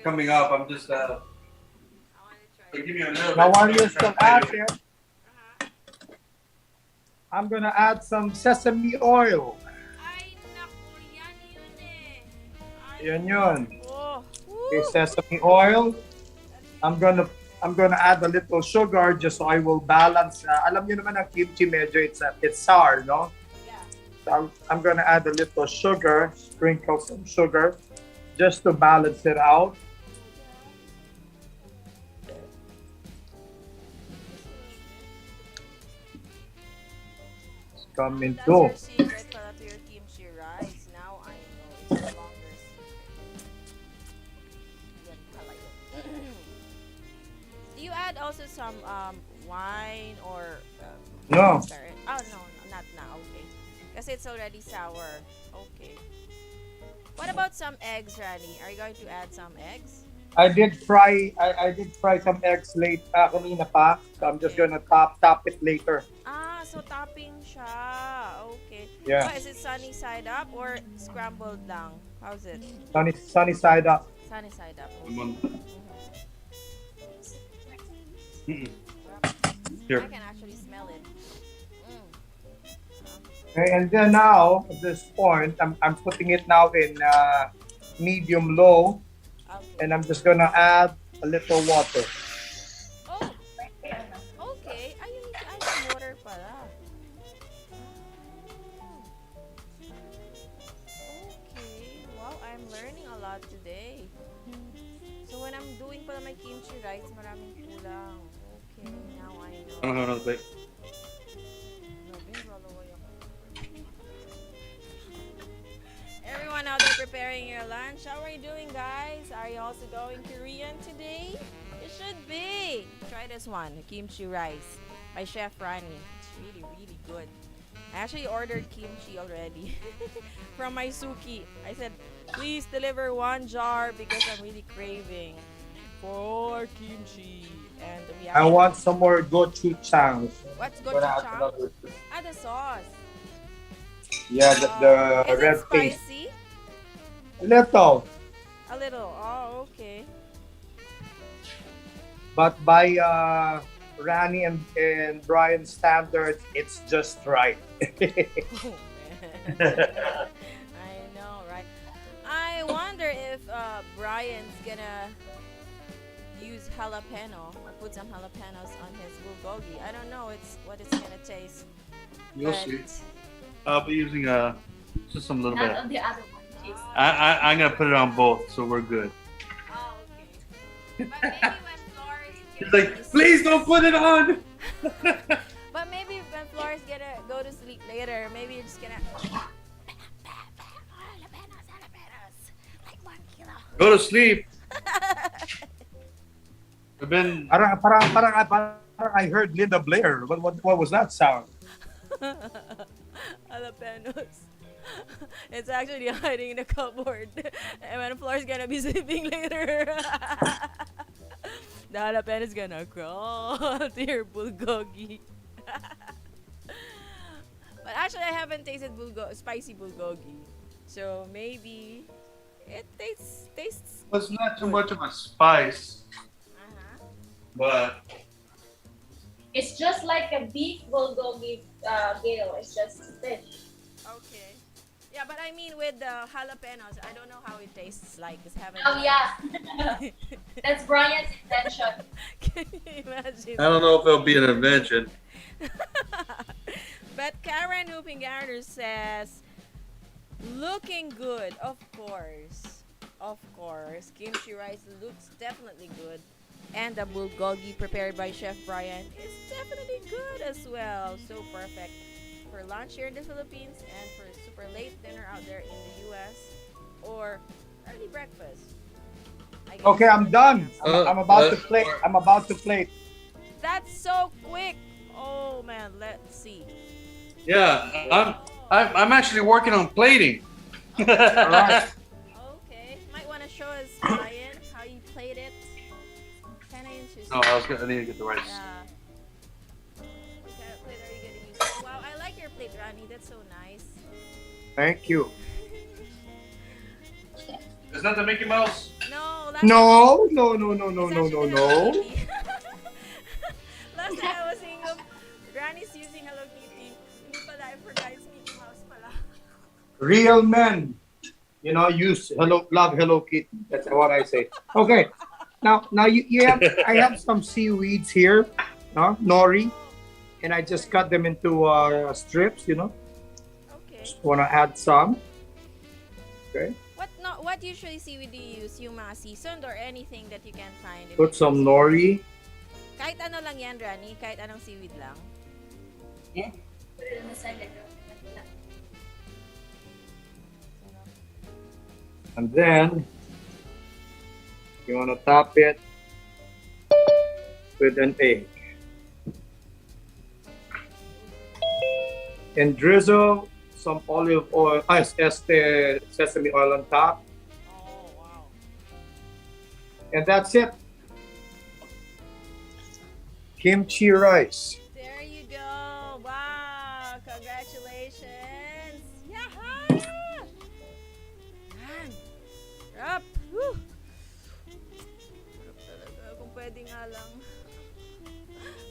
coming up. I'm just give me a little Now bit. while you're still at it, I'm gonna add some sesame oil. Yan yun. Okay, sesame oil. I'm gonna add a little sugar just so I will balance. Alam niyo naman ang kimchi medyo it's sour, no? So I'm gonna add a little sugar, sprinkle some sugar, just to balance it out. It's coming too. that's your secret pala to your kimchi rice. Now I know it's no longer secret. Yan pala yun. Do you add also some wine or No. spirit? Oh no, not now. Okay, because it's already sour. Okay. What about some eggs, Rannie? Are you going to add some eggs? I did fry some eggs late kanina pa. So I'm just gonna top it later. Ah, so topping siya. Okay. Yeah. Is it sunny side up or scrambled lang? How's it? Sunny side up. Sunny side up. Here. I can actually smell it. Okay, and then now at this point, I'm putting it now in medium low, and I'm just gonna add a little water. Oh, okay. You need to add some water pala. Okay. Wow, I'm learning a lot today. So when I'm doing pala my kimchi rice, maraming kulang. Okay, now I know. I don't have another plate. Everyone out there preparing your lunch, how are you doing, guys? Are you also going Korean today? You should be. Try this one, the kimchi rice by Chef Rannie. It's really, really good. I actually ordered kimchi already from my suki. I said, please deliver 1 jar because I'm really craving for kimchi. And we I want some more gochujang. What's Gonna add gochujang? another- Ah, the sauce. Yeah, the Is red it paste. spicy? Little, A little. Oh, okay. but by Rannie and Brian's standards, it's just right. I know, right? I wonder if Brian's gonna use jalapeno or put some jalapenos on his bulgogi. I don't know. It's what it's gonna taste. You'll But- see. I'll be using just some little Not bit. on the other one, please. I'm gonna put it on both, so we're good. Oh, okay. But maybe when Flor is He's like, please don't put it on. But maybe when Flor's gonna go to sleep later, maybe you're just gonna like 1 kilo. Go to sleep. I've been. Parang I heard Linda Blair. What was that sound? Jalapenos. It's actually hiding in the cupboard. And when Flor's gonna be sleeping later, the jalapenos gonna crawl to your bulgogi. But actually, I haven't tasted spicy bulgogi, so maybe it tastes. Well, it's not too much of a spice, but It's just like a beef bulgogi, Gail. It's just fish. Okay. Yeah, but I mean with the jalapenos, I don't know how it tastes like. Cause I haven't. Oh yeah, that's Brian's invention. Can you imagine? I don't know if it'll be an invention. But Karen Hoopingarner says, looking good, of course. Of course. Kimchi rice looks definitely good. And the bulgogi prepared by Chef Brian is definitely good as well. So perfect for lunch here in the Philippines and for super late dinner out there in the US or early breakfast. Okay, I'm done. I'm about to play. I'm about to play. That's so quick. Oh man, let's see. Yeah, I'm actually working on plating. All right. Okay, might want to show us, Brian, how you played it. Can I use? No, I need to get the rice. Yeah. What kind of plate are you gonna use? Oh, wow, I like your plate, Rannie. That's so nice. Thank you. Is that the Mickey Mouse? No, that's No. Last time I was seeing Granny's using Hello Kitty. Hindi pala, I forgot it's Mickey Mouse pala. Real men, love Hello Kitty. That's what I say. Okay. Now you have. I have some seaweeds here, nori, and I just cut them into strips. Okay. Just wanna add some. Okay. What usually seaweed do you use? Yung mga seasoned or anything that you can find? Put some nori. Kahit ano lang yan, Rannie. Kahit anong seaweed lang. Yeah. Put it in the side. And then you want to top it with an egg. And drizzle some olive oil, sesame oil on top. Oh, wow. And that's it. Kimchi rice. There you go. Wow. Congratulations. Yahoo! Man. Sarap. Woo. Sarap talaga. Kung pwede nga lang.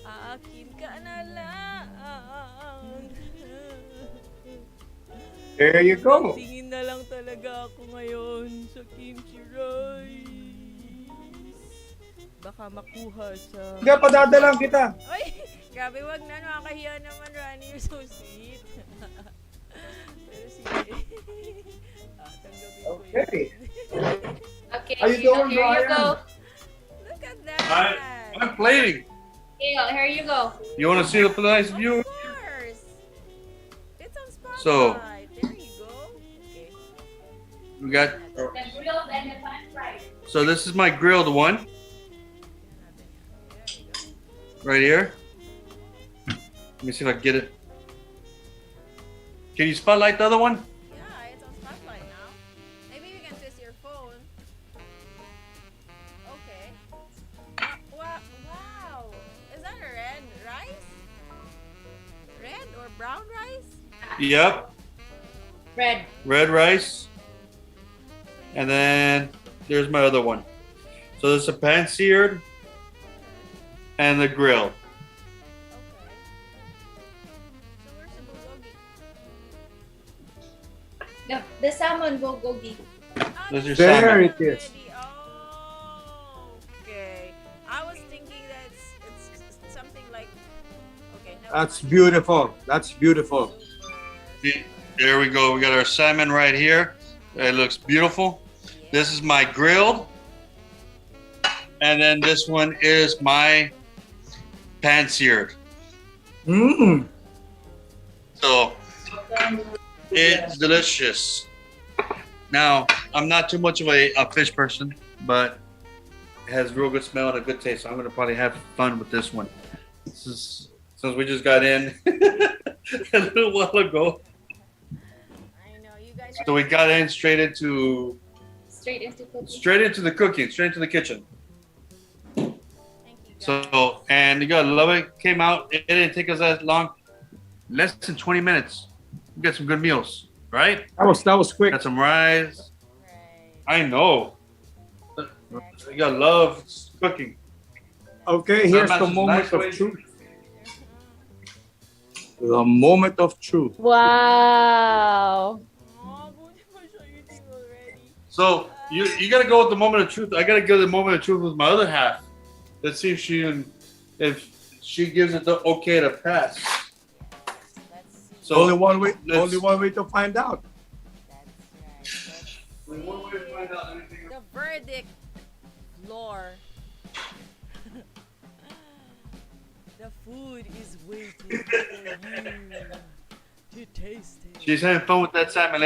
Aakin ka na lang. There you go. Tingin na lang talaga ako ngayon sa kimchi rice. Baka makuha sa... Hindi, padadalang kita. Ay, grabe, wag na. Nakakahiya naman, Rannie. You're so sweet. Pero sige. Tanggapin ko yun. Okay. Okay, How you doing, here you Brian? go. Look at that. I'm plating. Gail, here you go. You want to see the nice view? Of course. It's on spotlight. So, there you go. Okay. we got. The grilled and the pan fried. So this is my grilled one. Right here. Let me see if I can get it. Can you spotlight the other one? Yeah, it's on spotlight now. Maybe you can twist your phone. Okay. Wow. Is that a red rice? Red or brown rice? Yep. Red. Red rice. And then there's my other one. So this is a pan seared and the grilled. So where's the bulgogi? The salmon bulgogi. There's your There salmon. it is. Okay. I was thinking that it's something like... Okay. never That's mind. beautiful. That's beautiful. There we go. We got our salmon right here. It looks beautiful. This is my grilled. And then this one is my pan seared. Mmm. So it's delicious. Now, I'm not too much of a fish person, but it has real good smell and a good taste. So I'm gonna probably have fun with this one. Since we just got in a little while ago. I know you guys. So we got in straight into the cooking, straight into the kitchen. So, and you gotta love it. Came out. It didn't take us that long. Less than 20 minutes. We got some good meals, right? That was quick. Got some rice. I know. You gotta love cooking. Okay, here's the moment of truth. The moment of truth. Wow. So you gotta go with the moment of truth. I gotta go the moment of truth with my other half. Let's see if she gives it the okay to pass. So only one way to find out. The verdict, Flor. The food is waiting for you to taste it. She's having fun with that salmon.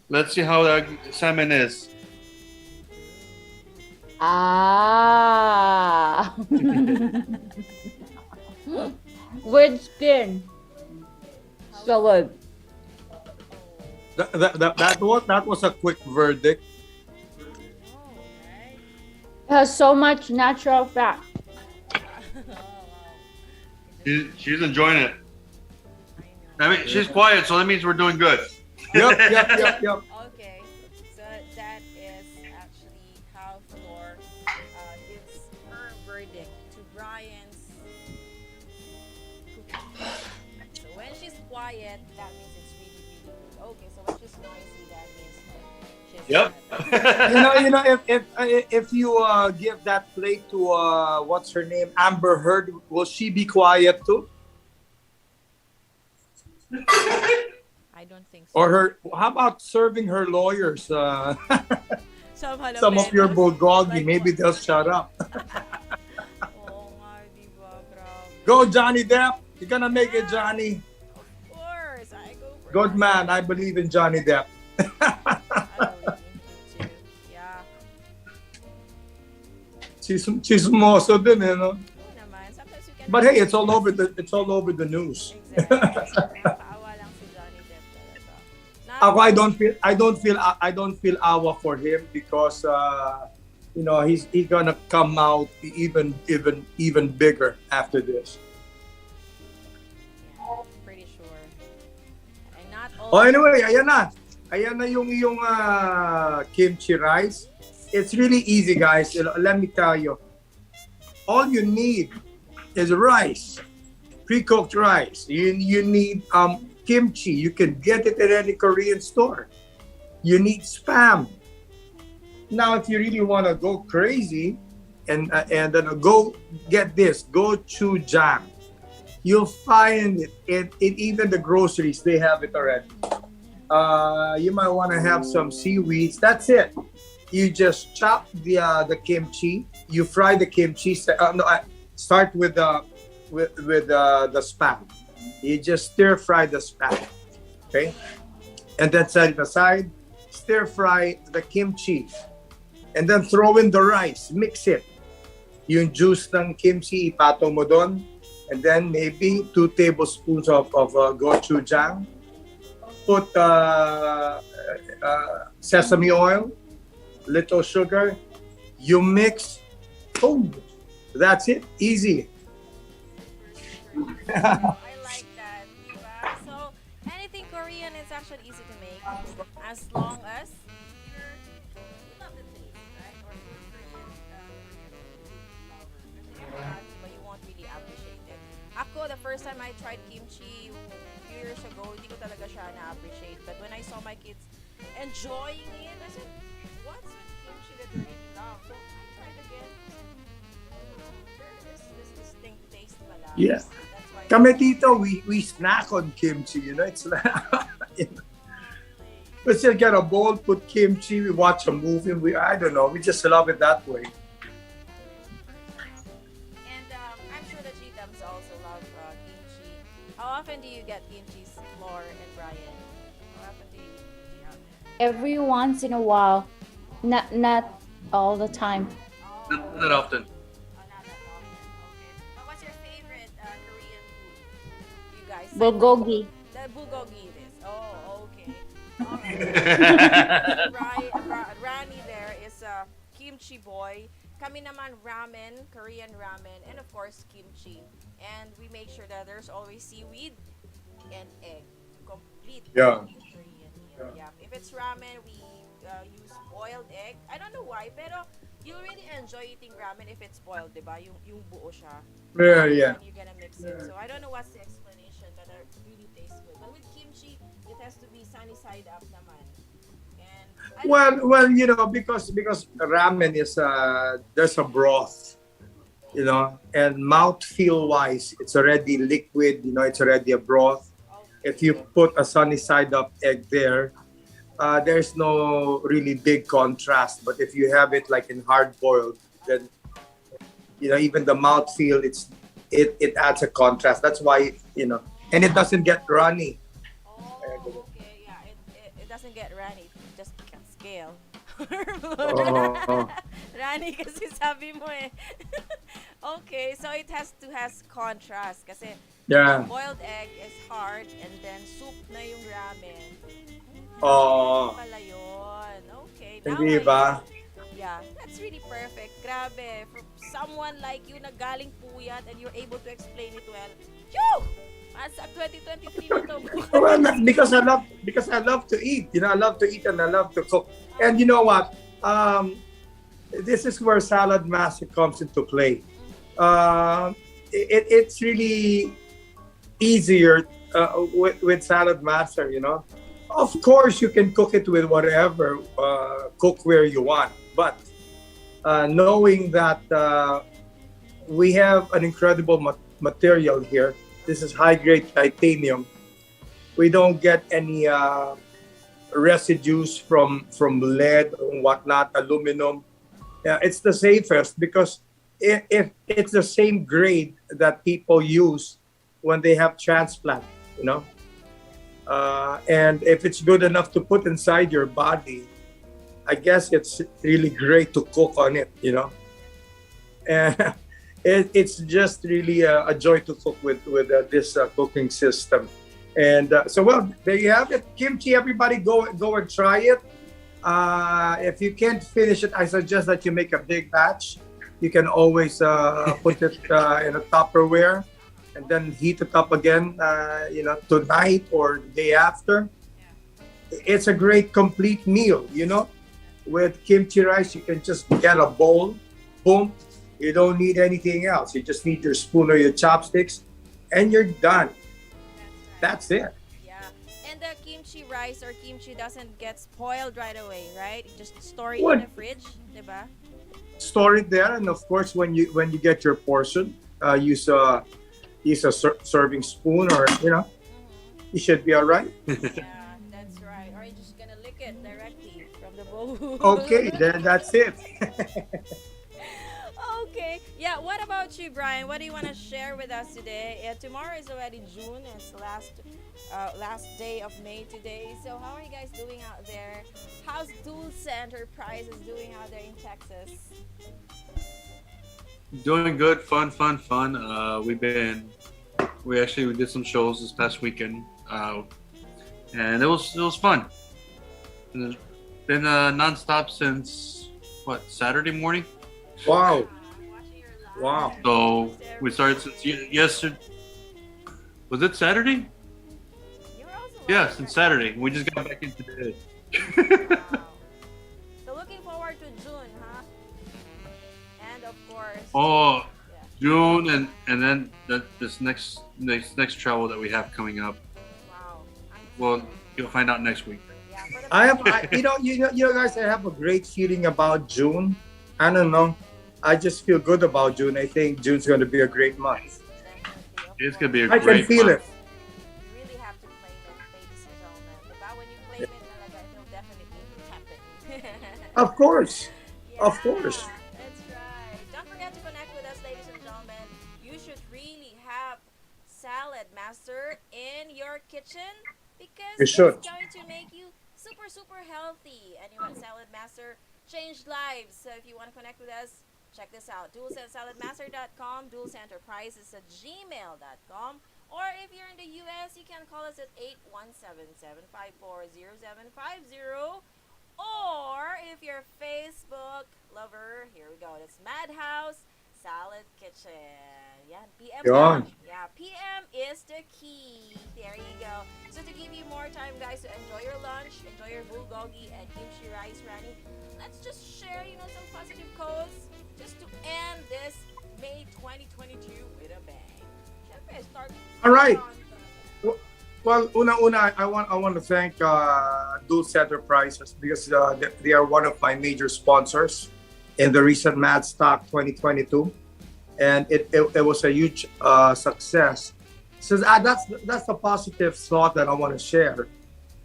Let's see how that salmon is. Ah. With skin. So good. That was a quick verdict. It has so much natural fat. She's enjoying it. I mean, she's quiet, so that means we're doing good. Yep. Okay, so that is actually how Flor gives her verdict to Brian's cooking. So when she's quiet, that means it's really, really good. Okay, so when she's noisy, that means she's if you give that plate to what's her name, Amber Heard, will she be quiet too? I don't think so. Or her? How about serving her lawyers? Some of your bulgogi, maybe they'll shut up. Go, Johnny Depp! You're gonna make it, Johnny. Of course, I go for Good man. I believe in Johnny Depp. Yeah. Chismoso din, you know. But hey, it's all over the news. Ako, I don't feel awe for him because he's gonna come out even bigger after this. Pretty sure. And not Oh, anyway, ayan na yung kimchi rice. It's really easy, guys. Let me tell you. All you need is rice, pre-cooked rice. You need kimchi. You can get it at any Korean store. You need spam. Now, if you really want to go crazy, and then go get this, gochujang. You'll find it in even the groceries. They have it already. You might want to have some seaweeds. That's it. You just chop the kimchi. You fry the kimchi. Start with the spam. You just stir fry the spam, okay? And then set it aside. Stir fry the kimchi, and then throw in the rice. Mix it. Yung juice ng kimchi ipato mo doon, and then maybe 2 tablespoons of gochujang. Put sesame oil, little sugar. You mix. Boom. That's it. Easy. I like that, diba? So anything Korean is actually easy to make as long as you love the taste, right? Or you're Korean lover. But you won't really appreciate it. Ako, the first time I tried kimchi a few years ago, hindi ko talaga siya na-appreciate. But when I saw my kids enjoying it, I said, what's with kimchi that they really love? So I tried again. There is this distinct taste pala. Yeah. Kami dito, we snack on kimchi, it's like, let's just get a bowl, put kimchi, we watch a movie, I don't know, we just love it that way. And I'm sure the Cheathams also love kimchi. How often do you get kimchi, Flor and Brian? How often do you eat kimchi out there? Every once in a while, not all the time. Not that often. But what's your favorite Korean food? You guys. Bulgogi. The bulgogi it is. Oh, okay. Alright. Rannie there is a kimchi boy. Kami naman ramen, Korean ramen, and of course kimchi. And we make sure that there's always seaweed and egg to complete Yeah. Korean meal. Yeah. If it's ramen, we use boiled egg. I don't know why, pero you'll really enjoy eating ramen if it's boiled, diba? Yung buo siya. Yeah. And you're gonna mix it. So I don't know what's the explanation, but it really tastes good. But with kimchi, it has to be sunny side up naman. And Well, because ramen is there's a broth, and mouthfeel wise, it's already liquid. It's already a broth. If you put a sunny side up egg there, there's no really big contrast. But if you have it like in hard boiled, then even the mouthfeel, it adds a contrast. That's why and it doesn't get runny. Okay, yeah, it doesn't get runny, it just can't scale. Oh. Runny kasi sabi mo eh. Okay, so it has contrast kasi Yeah. boiled egg is hard and then soup na yung ramen. Oh. Pala yun. Okay, now Hindi ba? Yeah, that's really perfect. Grabe, for someone like you na galing puyat and you're able to explain it well. Phew! Sa 2023 na to. Well, because I love to eat. I love to eat and I love to cook. And you know what? This is where Saladmaster comes into play. It's really easier with Saladmaster. Of course, you can cook it with whatever cookware you want. But knowing that we have an incredible material here. This is high-grade titanium. We don't get any residues from lead and whatnot, aluminum. Yeah, it's the safest because if it's the same grade that people use when they have transplant, and if it's good enough to put inside your body, I guess it's really great to cook on it, And it's just really a joy to cook with this cooking system. And there you have it. Kimchi, everybody go and try it. If you can't finish it, I suggest that you make a big batch. You can always put it in a Tupperware and then heat it up again, tonight or the day after. It's a great complete meal, With kimchi rice, you can just get a bowl, boom. You don't need anything else. You just need your spoon or your chopsticks, and you're done. That's it. Yeah. And the kimchi rice or kimchi doesn't get spoiled right away, right? You just store it in the fridge, diba? Store it there, and of course, when you get your portion, use a serving spoon, or you should be all right. Yeah, that's right. Or you're just gonna lick it directly from the bowl. Okay, then that's it. Okay. Yeah, what about you, Brian? What do you want to share with us today? Tomorrow is already June. It's the last day of May today. So how are you guys doing out there? How's Dulce Enterprises doing out there in Texas? Doing good, fun. We did some shows this past weekend, and it was fun. And it's been nonstop since Saturday morning. Wow. So we started since yesterday. Was it Saturday? Yeah, since Saturday. We just got back in today. So looking forward to June, huh? And of course. Oh, June and then this next travel that we have coming up. Wow. Well, you'll find out next week. Guys, I have a great feeling about June. I don't know. I just feel good about June. I think June's going to be a great month. It's going to be a I great can feel month. it. You really have to claim it, ladies and gentlemen. Diba? When you claim it, talaga, it'll definitely happen. Of course. Of course. That's right. Don't forget to connect with us, ladies and gentlemen. You should really have Saladmaster in your kitchen because You it's should. going to make you super, super healthy. And you want Salad Master changed lives. So if you want to connect with us, check this out. Dulce at saladmaster.com, Dulce Enterprises at gmail.com. Or if you're in the US, you can call us at 817-754-0750. Or if you're a Facebook lover, here we go. That's Madhouse Salad Kitchen. Yeah, PM. Yon. Yeah, PM is the key. There you go. So to give you more time, guys, to enjoy your lunch, enjoy your bulgogi and kimchi rice, Ranny, let's just share, some positive quotes just to end this May 2022 with a bang. Syempre, start. All right. Well, una, I want to thank Dulce Enterprises because they are one of my major sponsors in the recent Mad Stock 2022, and it was a huge success. So that's the positive thought that I want to share.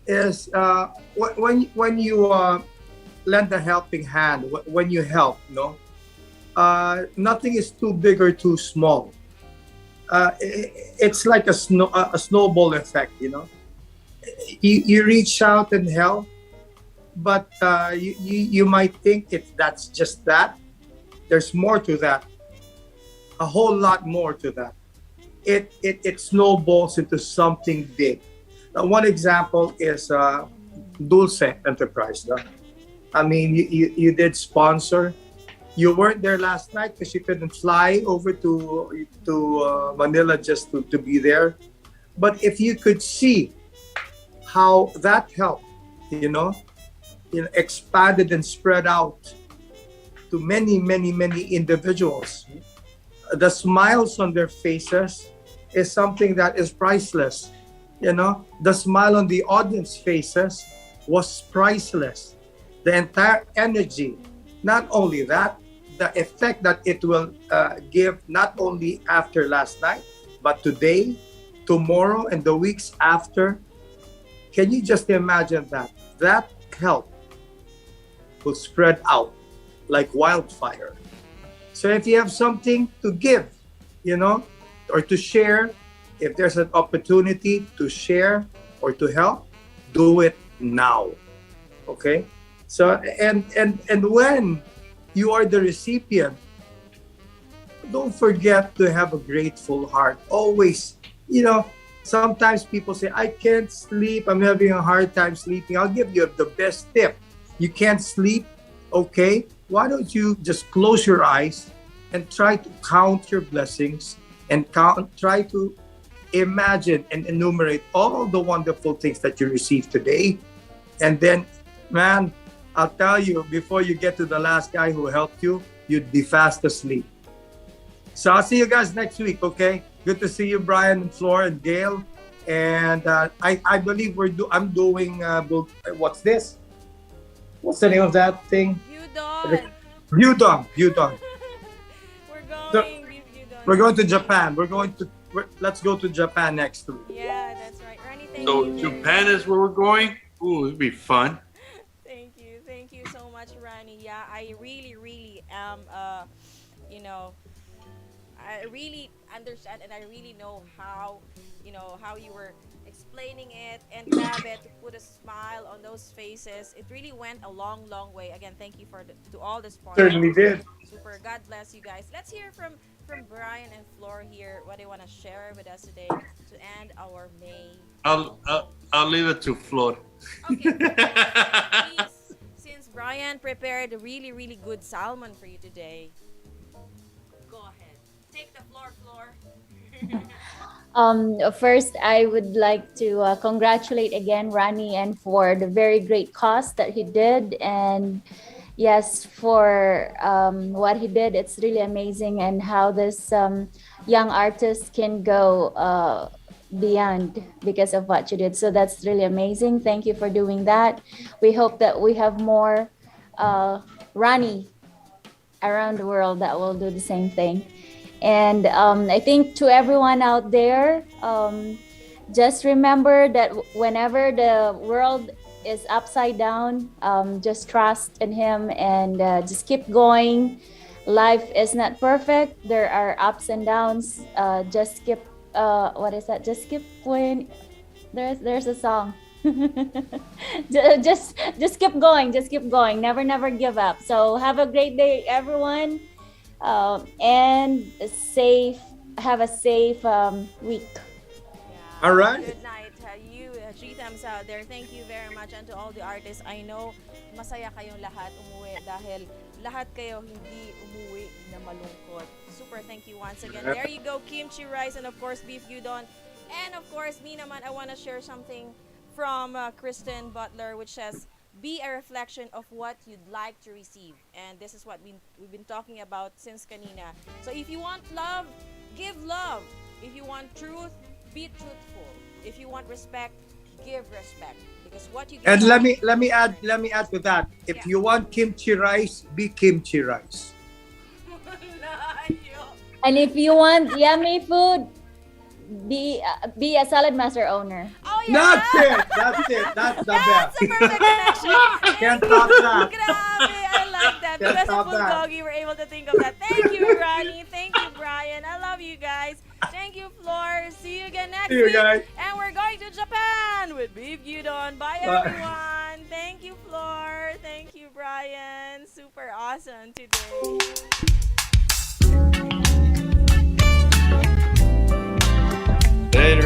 Is when you lend a helping hand, when you help, nothing is too big or too small. It's like a snowball effect, You reach out and help, but you might think that's just that. There's more to that, a whole lot more to that. It snowballs into something big. Now, one example is Dulce Enterprise. I mean, you did sponsor. You weren't there last night because you couldn't fly over to Manila just to be there. But if you could see how that helped, expanded and spread out to many, many, many individuals, the smiles on their faces is something that is priceless. The smile on the audience faces was priceless. The entire energy. Not only that, the effect that it will give not only after last night, but today, tomorrow, and the weeks after. Can you just imagine that? That help will spread out like wildfire. So if you have something to give, or to share, if there's an opportunity to share or to help, do it now. Okay? So and when you are the recipient, don't forget to have a grateful heart. Always, sometimes people say, I can't sleep, I'm having a hard time sleeping. I'll give you the best tip. You can't sleep, okay? Why don't you just close your eyes and try to count your blessings and try to imagine and enumerate all the wonderful things that you received today. And then, man, I'll tell you, before you get to the last guy who helped you, you'd be fast asleep. So I'll see you guys next week, okay? Good to see you, Brian and Flor and Gail. And I believe I'm doing, what's this? What's the name of that thing? Udon. We're going to Japan. Let's go to Japan next week. Yeah, that's right. Ranny, thank So you. Japan is where we're going? Ooh, it'd be fun. Thank you so much, Ranny. Yeah, I really am, I really understand and I really know how you were explaining it and grab it to put a smile on those faces. It really went a long way. Again, thank you to all the sponsors. Certainly did. Super. God bless you guys. Let's hear from Brian and Flor here what they want to share with us today to end our May. I'll leave it to Flor. Okay. Please, since Brian prepared a really good salmon for you today, go ahead. Take the floor, Flor. First, I would like to congratulate again Ranny and for the very great cause that he did. And yes, for what he did, it's really amazing, and how this young artist can go beyond because of what you did. So that's really amazing. Thank you for doing that. We hope that we have more Ranny around the world that will do the same thing. And I think to everyone out there, just remember that whenever the world is upside down, just trust in him and just keep going. Life is not perfect. There are ups and downs. Just keep what is that? Just keep when there's a song. Just keep going. Just keep going. Never give up. So have a great day, everyone, and have a safe week. All right. Good night, you, Cheathams out there. Thank you very much, and to all the artists. I know masaya kayong lahat umuwi dahil lahat kayo hindi umuwi na malungkot. Super thank you once again. There you go, kimchi rice, and of course beef udon. And of course, me naman, I want to share something from Kristen Butler, which says, be a reflection of what you'd like to receive. And this is what we've been talking about since kanina. So if you want love, give love. If you want truth, be truthful. If you want respect, give respect. Because what you get. And let me add to that. If you want kimchi rice, be kimchi rice. And if you want yummy food, be a Saladmaster owner. Oh yeah. That's it. That's the best. That's a perfect connection. Can't top that. Grabe, I like that. Because of Bulgogi, we're able to think of that. Thank you, Rannie. Thank you, Brian. I love you guys. Thank you, Flor. See you again next week. Guys. And we're going to Japan with beef udon. Bye, everyone. Thank you, Flor. Thank you, Brian. Super awesome today. Later.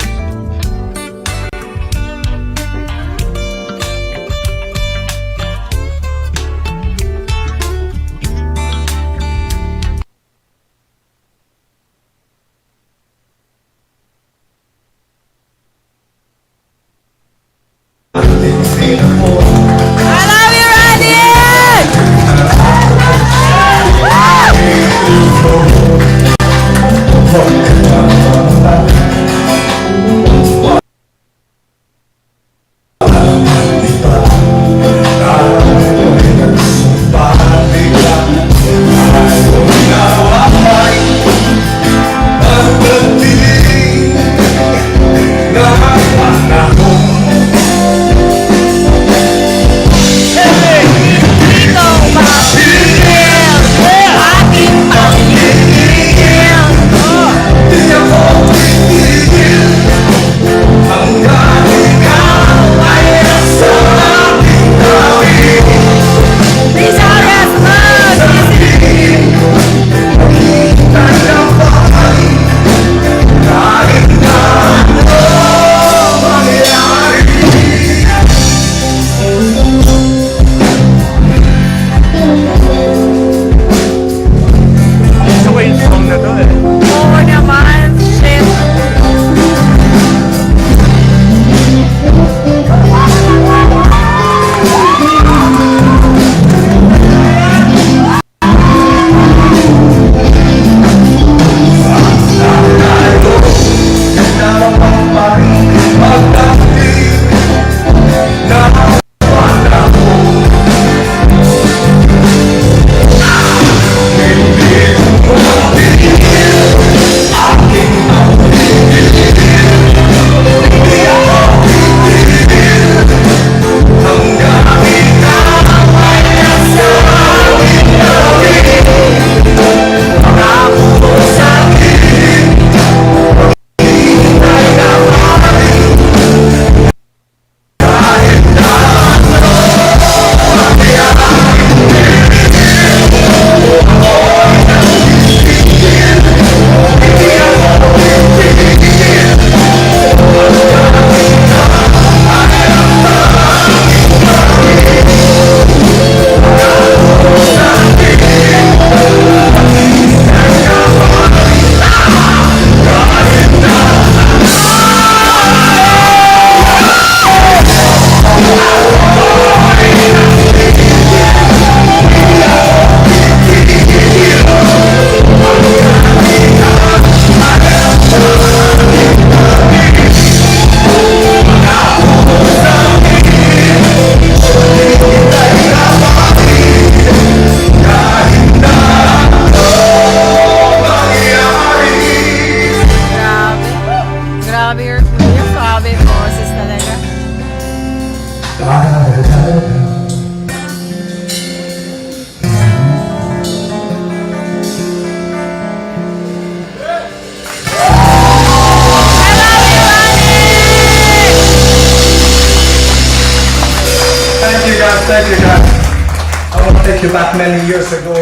you back many years ago.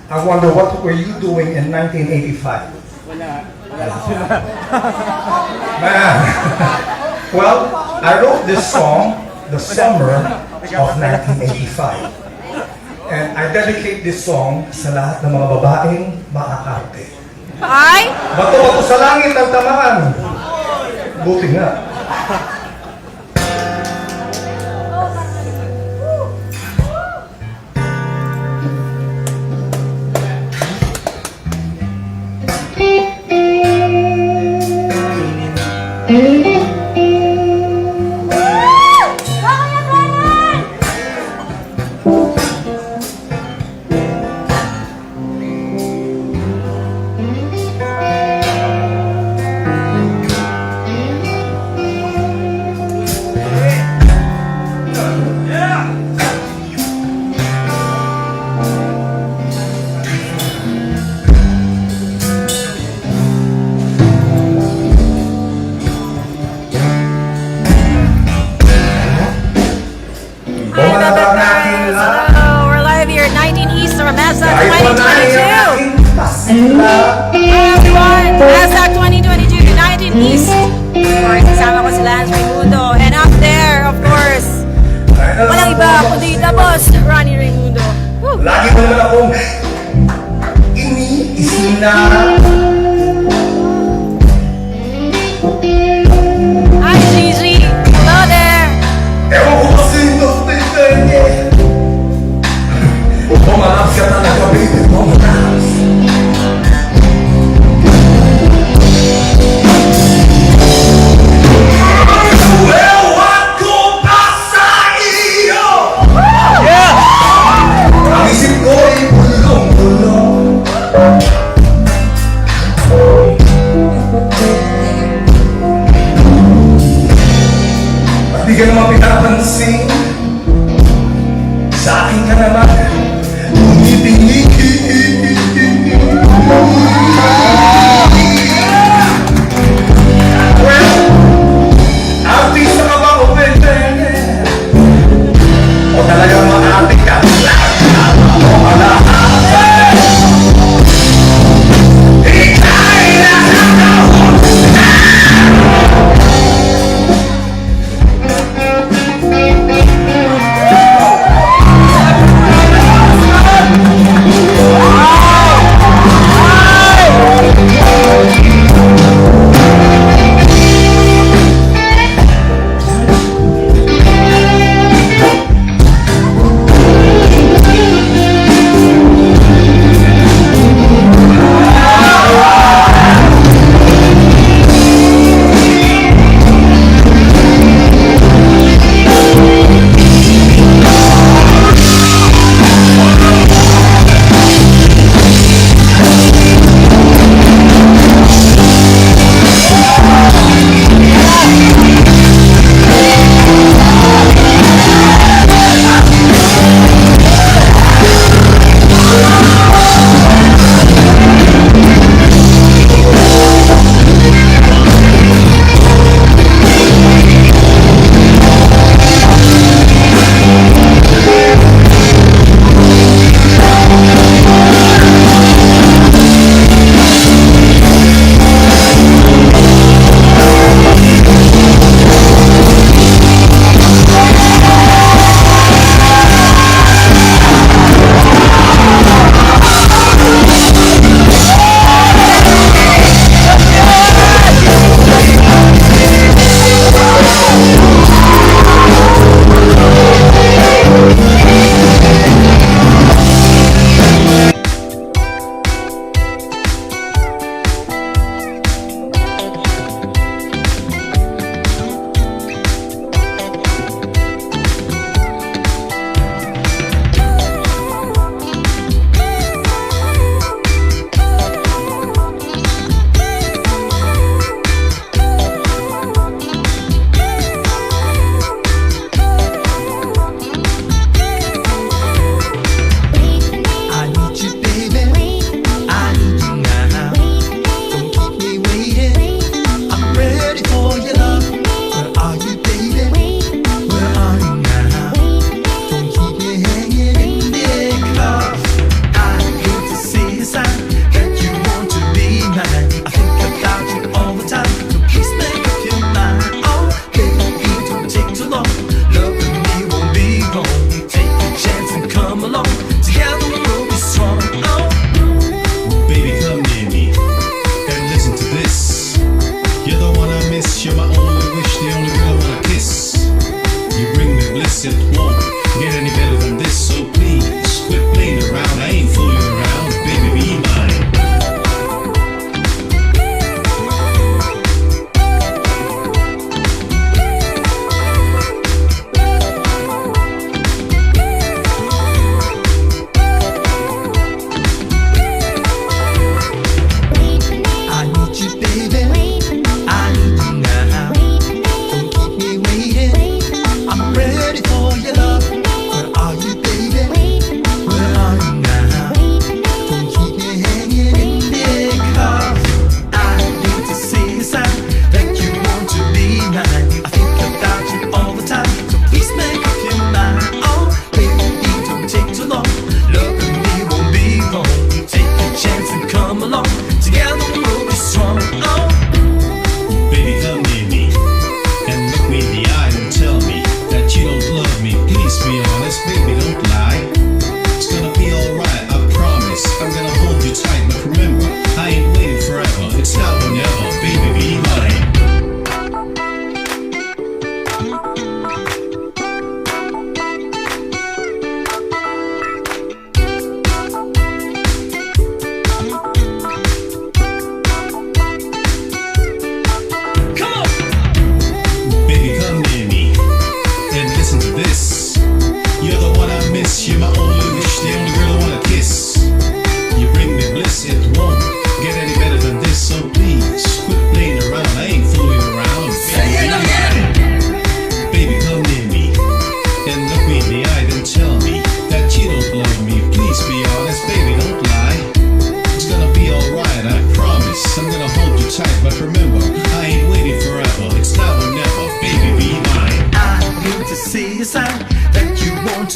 I wonder what were you doing in 1985? Man. Well, I wrote this song the summer of 1985. And I dedicate this song sa lahat ng mga babaeng maakarte. Ay! Bato-bato sa langit ang tamaan. Buti nga. We're live here at 19 East from MADHOUSE 2022. Hi everyone! MADHOUSE 2022 to 19 East. Of course, kasama ko si Rannie Raymundo. And up there, of course, walang iba kundi the boss, Rannie Raymundo. Woo! Lagi mo naman akong iniisip na. Hi Gigi! Hello there! Ewan ko kasi no, Bumalap ka talaga, baby, bumalap. Ewan ko pa sa iyo. Ang isip ko ay bulong-bulong. At di ka naman pinapansin. Sa akin ka naman tumitingin. Well, artista ka ba o pwede? O talagang mag-arte ka? O alahat? Ika'y nakakahon na!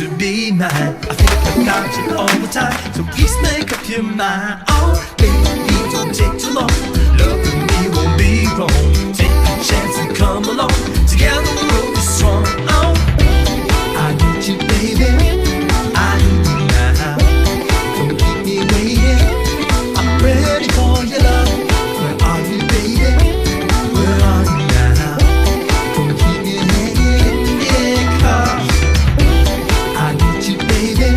to be mine. I think about you all the time, so please make up your mind. Oh, baby, don't take too long. Loving me won't be wrong. Take a chance and come along. Together we'll be strong. Oh, I need you, baby. I need you now. Don't keep me waiting. I'm ready for your love. Where are you, baby? Where are you now? Don't keep me hanging. Yeah, 'cause I need you, baby.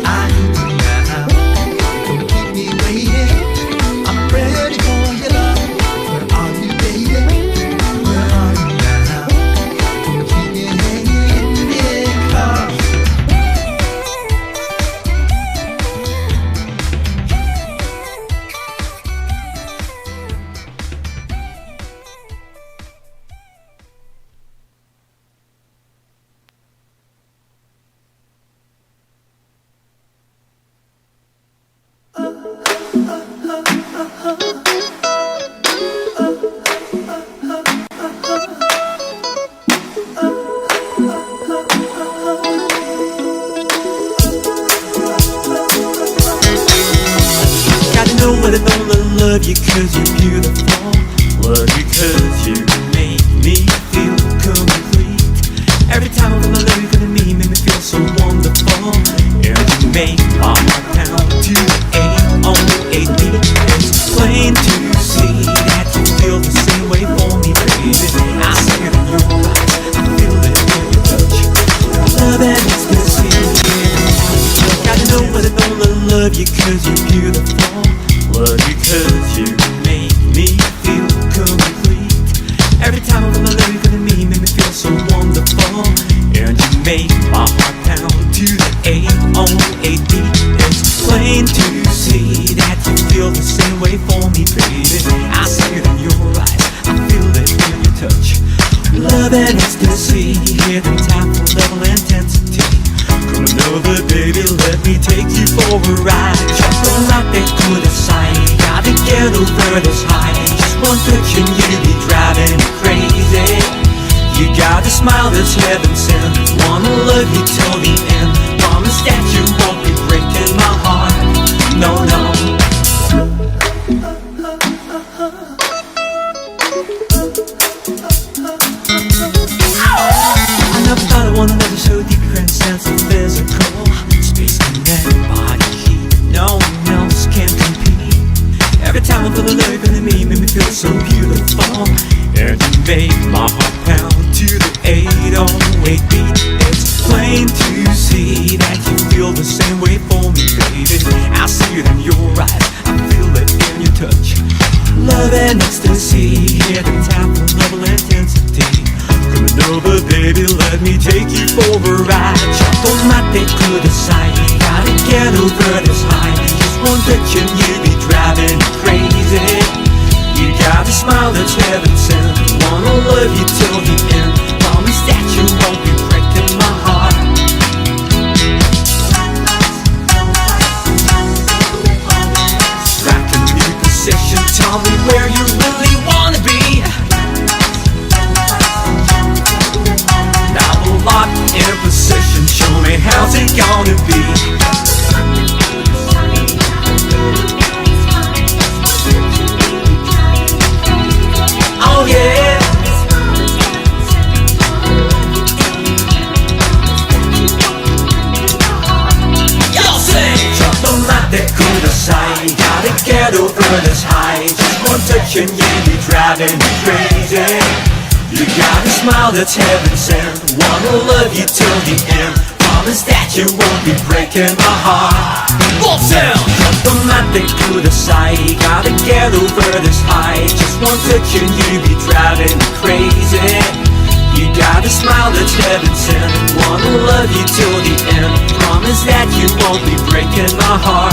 I need you now. Don't keep me waiting. I'm ready for your love. Where are you, baby? Where are you now? Don't keep me hanging. Yeah, 'cause gotta know what I know, I love you 'cause you're beautiful. Love you 'cause you make me feel complete. Every time I love you, gonna make me feel so wonderful. And you make my heart pound to A-O-A-D. It's plain to see that you feel the same way for me, baby. I see it in your eyes, I feel it in your touch. Love and ecstasy. Gotta know what I know, I love you 'cause you're beautiful. Love you 'cause you make me feel complete. Every time I love you, gonna make me feel so wonderful. And you make my heart pound to the A-O-A-D. It's plain to see that you feel the same way for me, baby. I see it in your eyes, I feel it in your touch. Love and ecstasy, hear the tap of level intensity. Come on over, baby, let me take you for a ride. Just don't let that good aside. Gotta get over this high. Just one touch and you be driving me crazy. You got a smile that's heaven sent. Wanna love you till the end. Promise that you won't be breaking my heart. No, no. I never thought I wanted another so deep and sense of physical. Space connect, body heat. No one else can compete. Every time I feel the love in me, make me feel so beautiful. And you make my heart pound to the 808 beat. It's plain to see that you feel the same way for me, baby. I see it in your eyes, I feel it in your touch. Love and ecstasy, hear the tap of level intensity. Coming over, baby, let me take you for a ride. Jump on my dick to the side. Gotta get over this high. Just one touch and you be driving me crazy. You got a smile that's heaven sent. Wanna love you till the end. Promise that you won't be breaking my heart. Strike a new position, tell me where you really wanna be. Now we're locked in position, show me how's it gonna be. Oh yeah. Y'all sing. Jump on my dick on the side. Gotta get over this high. Just one touch and you be driving me crazy. You got a smile that's heaven sent. Wanna love you till the end. Promise that you won't be breaking my heart. Full sound. Jump on my dick to the side. Gotta get over this high. Just one touch and you be driving me crazy. You got a smile that's heaven sent. Wanna love you till the end. Promise that you won't be breaking my heart.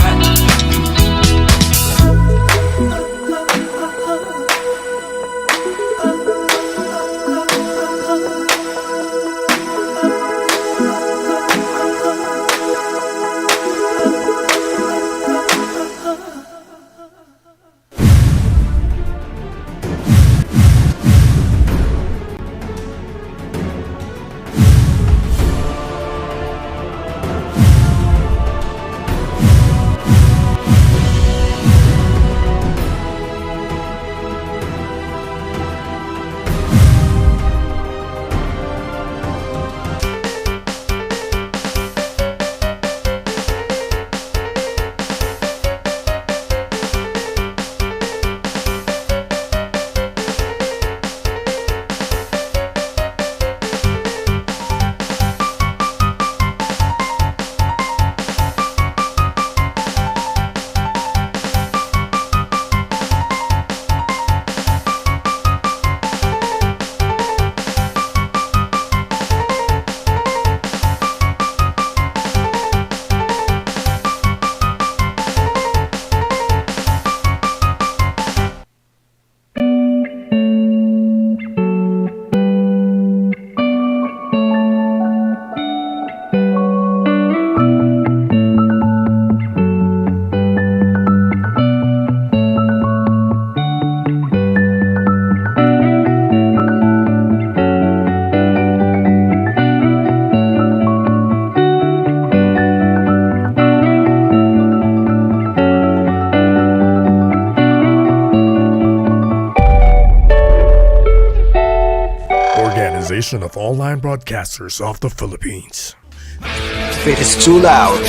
station of online broadcasters of the Philippines. If it is too loud,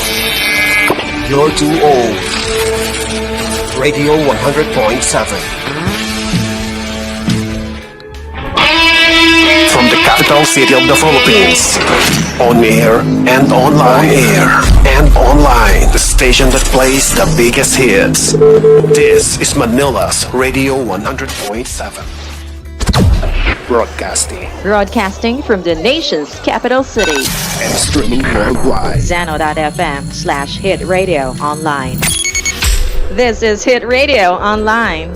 you're too old. Radio 100.7. From the capital city of the Philippines, on air and online. On air and online. The station that plays the biggest hits. This is Manila's Radio 100.7. Broadcasting from the nation's capital city. And streaming worldwide. Zano.fm/HitRadio online. This is Hit Radio Online.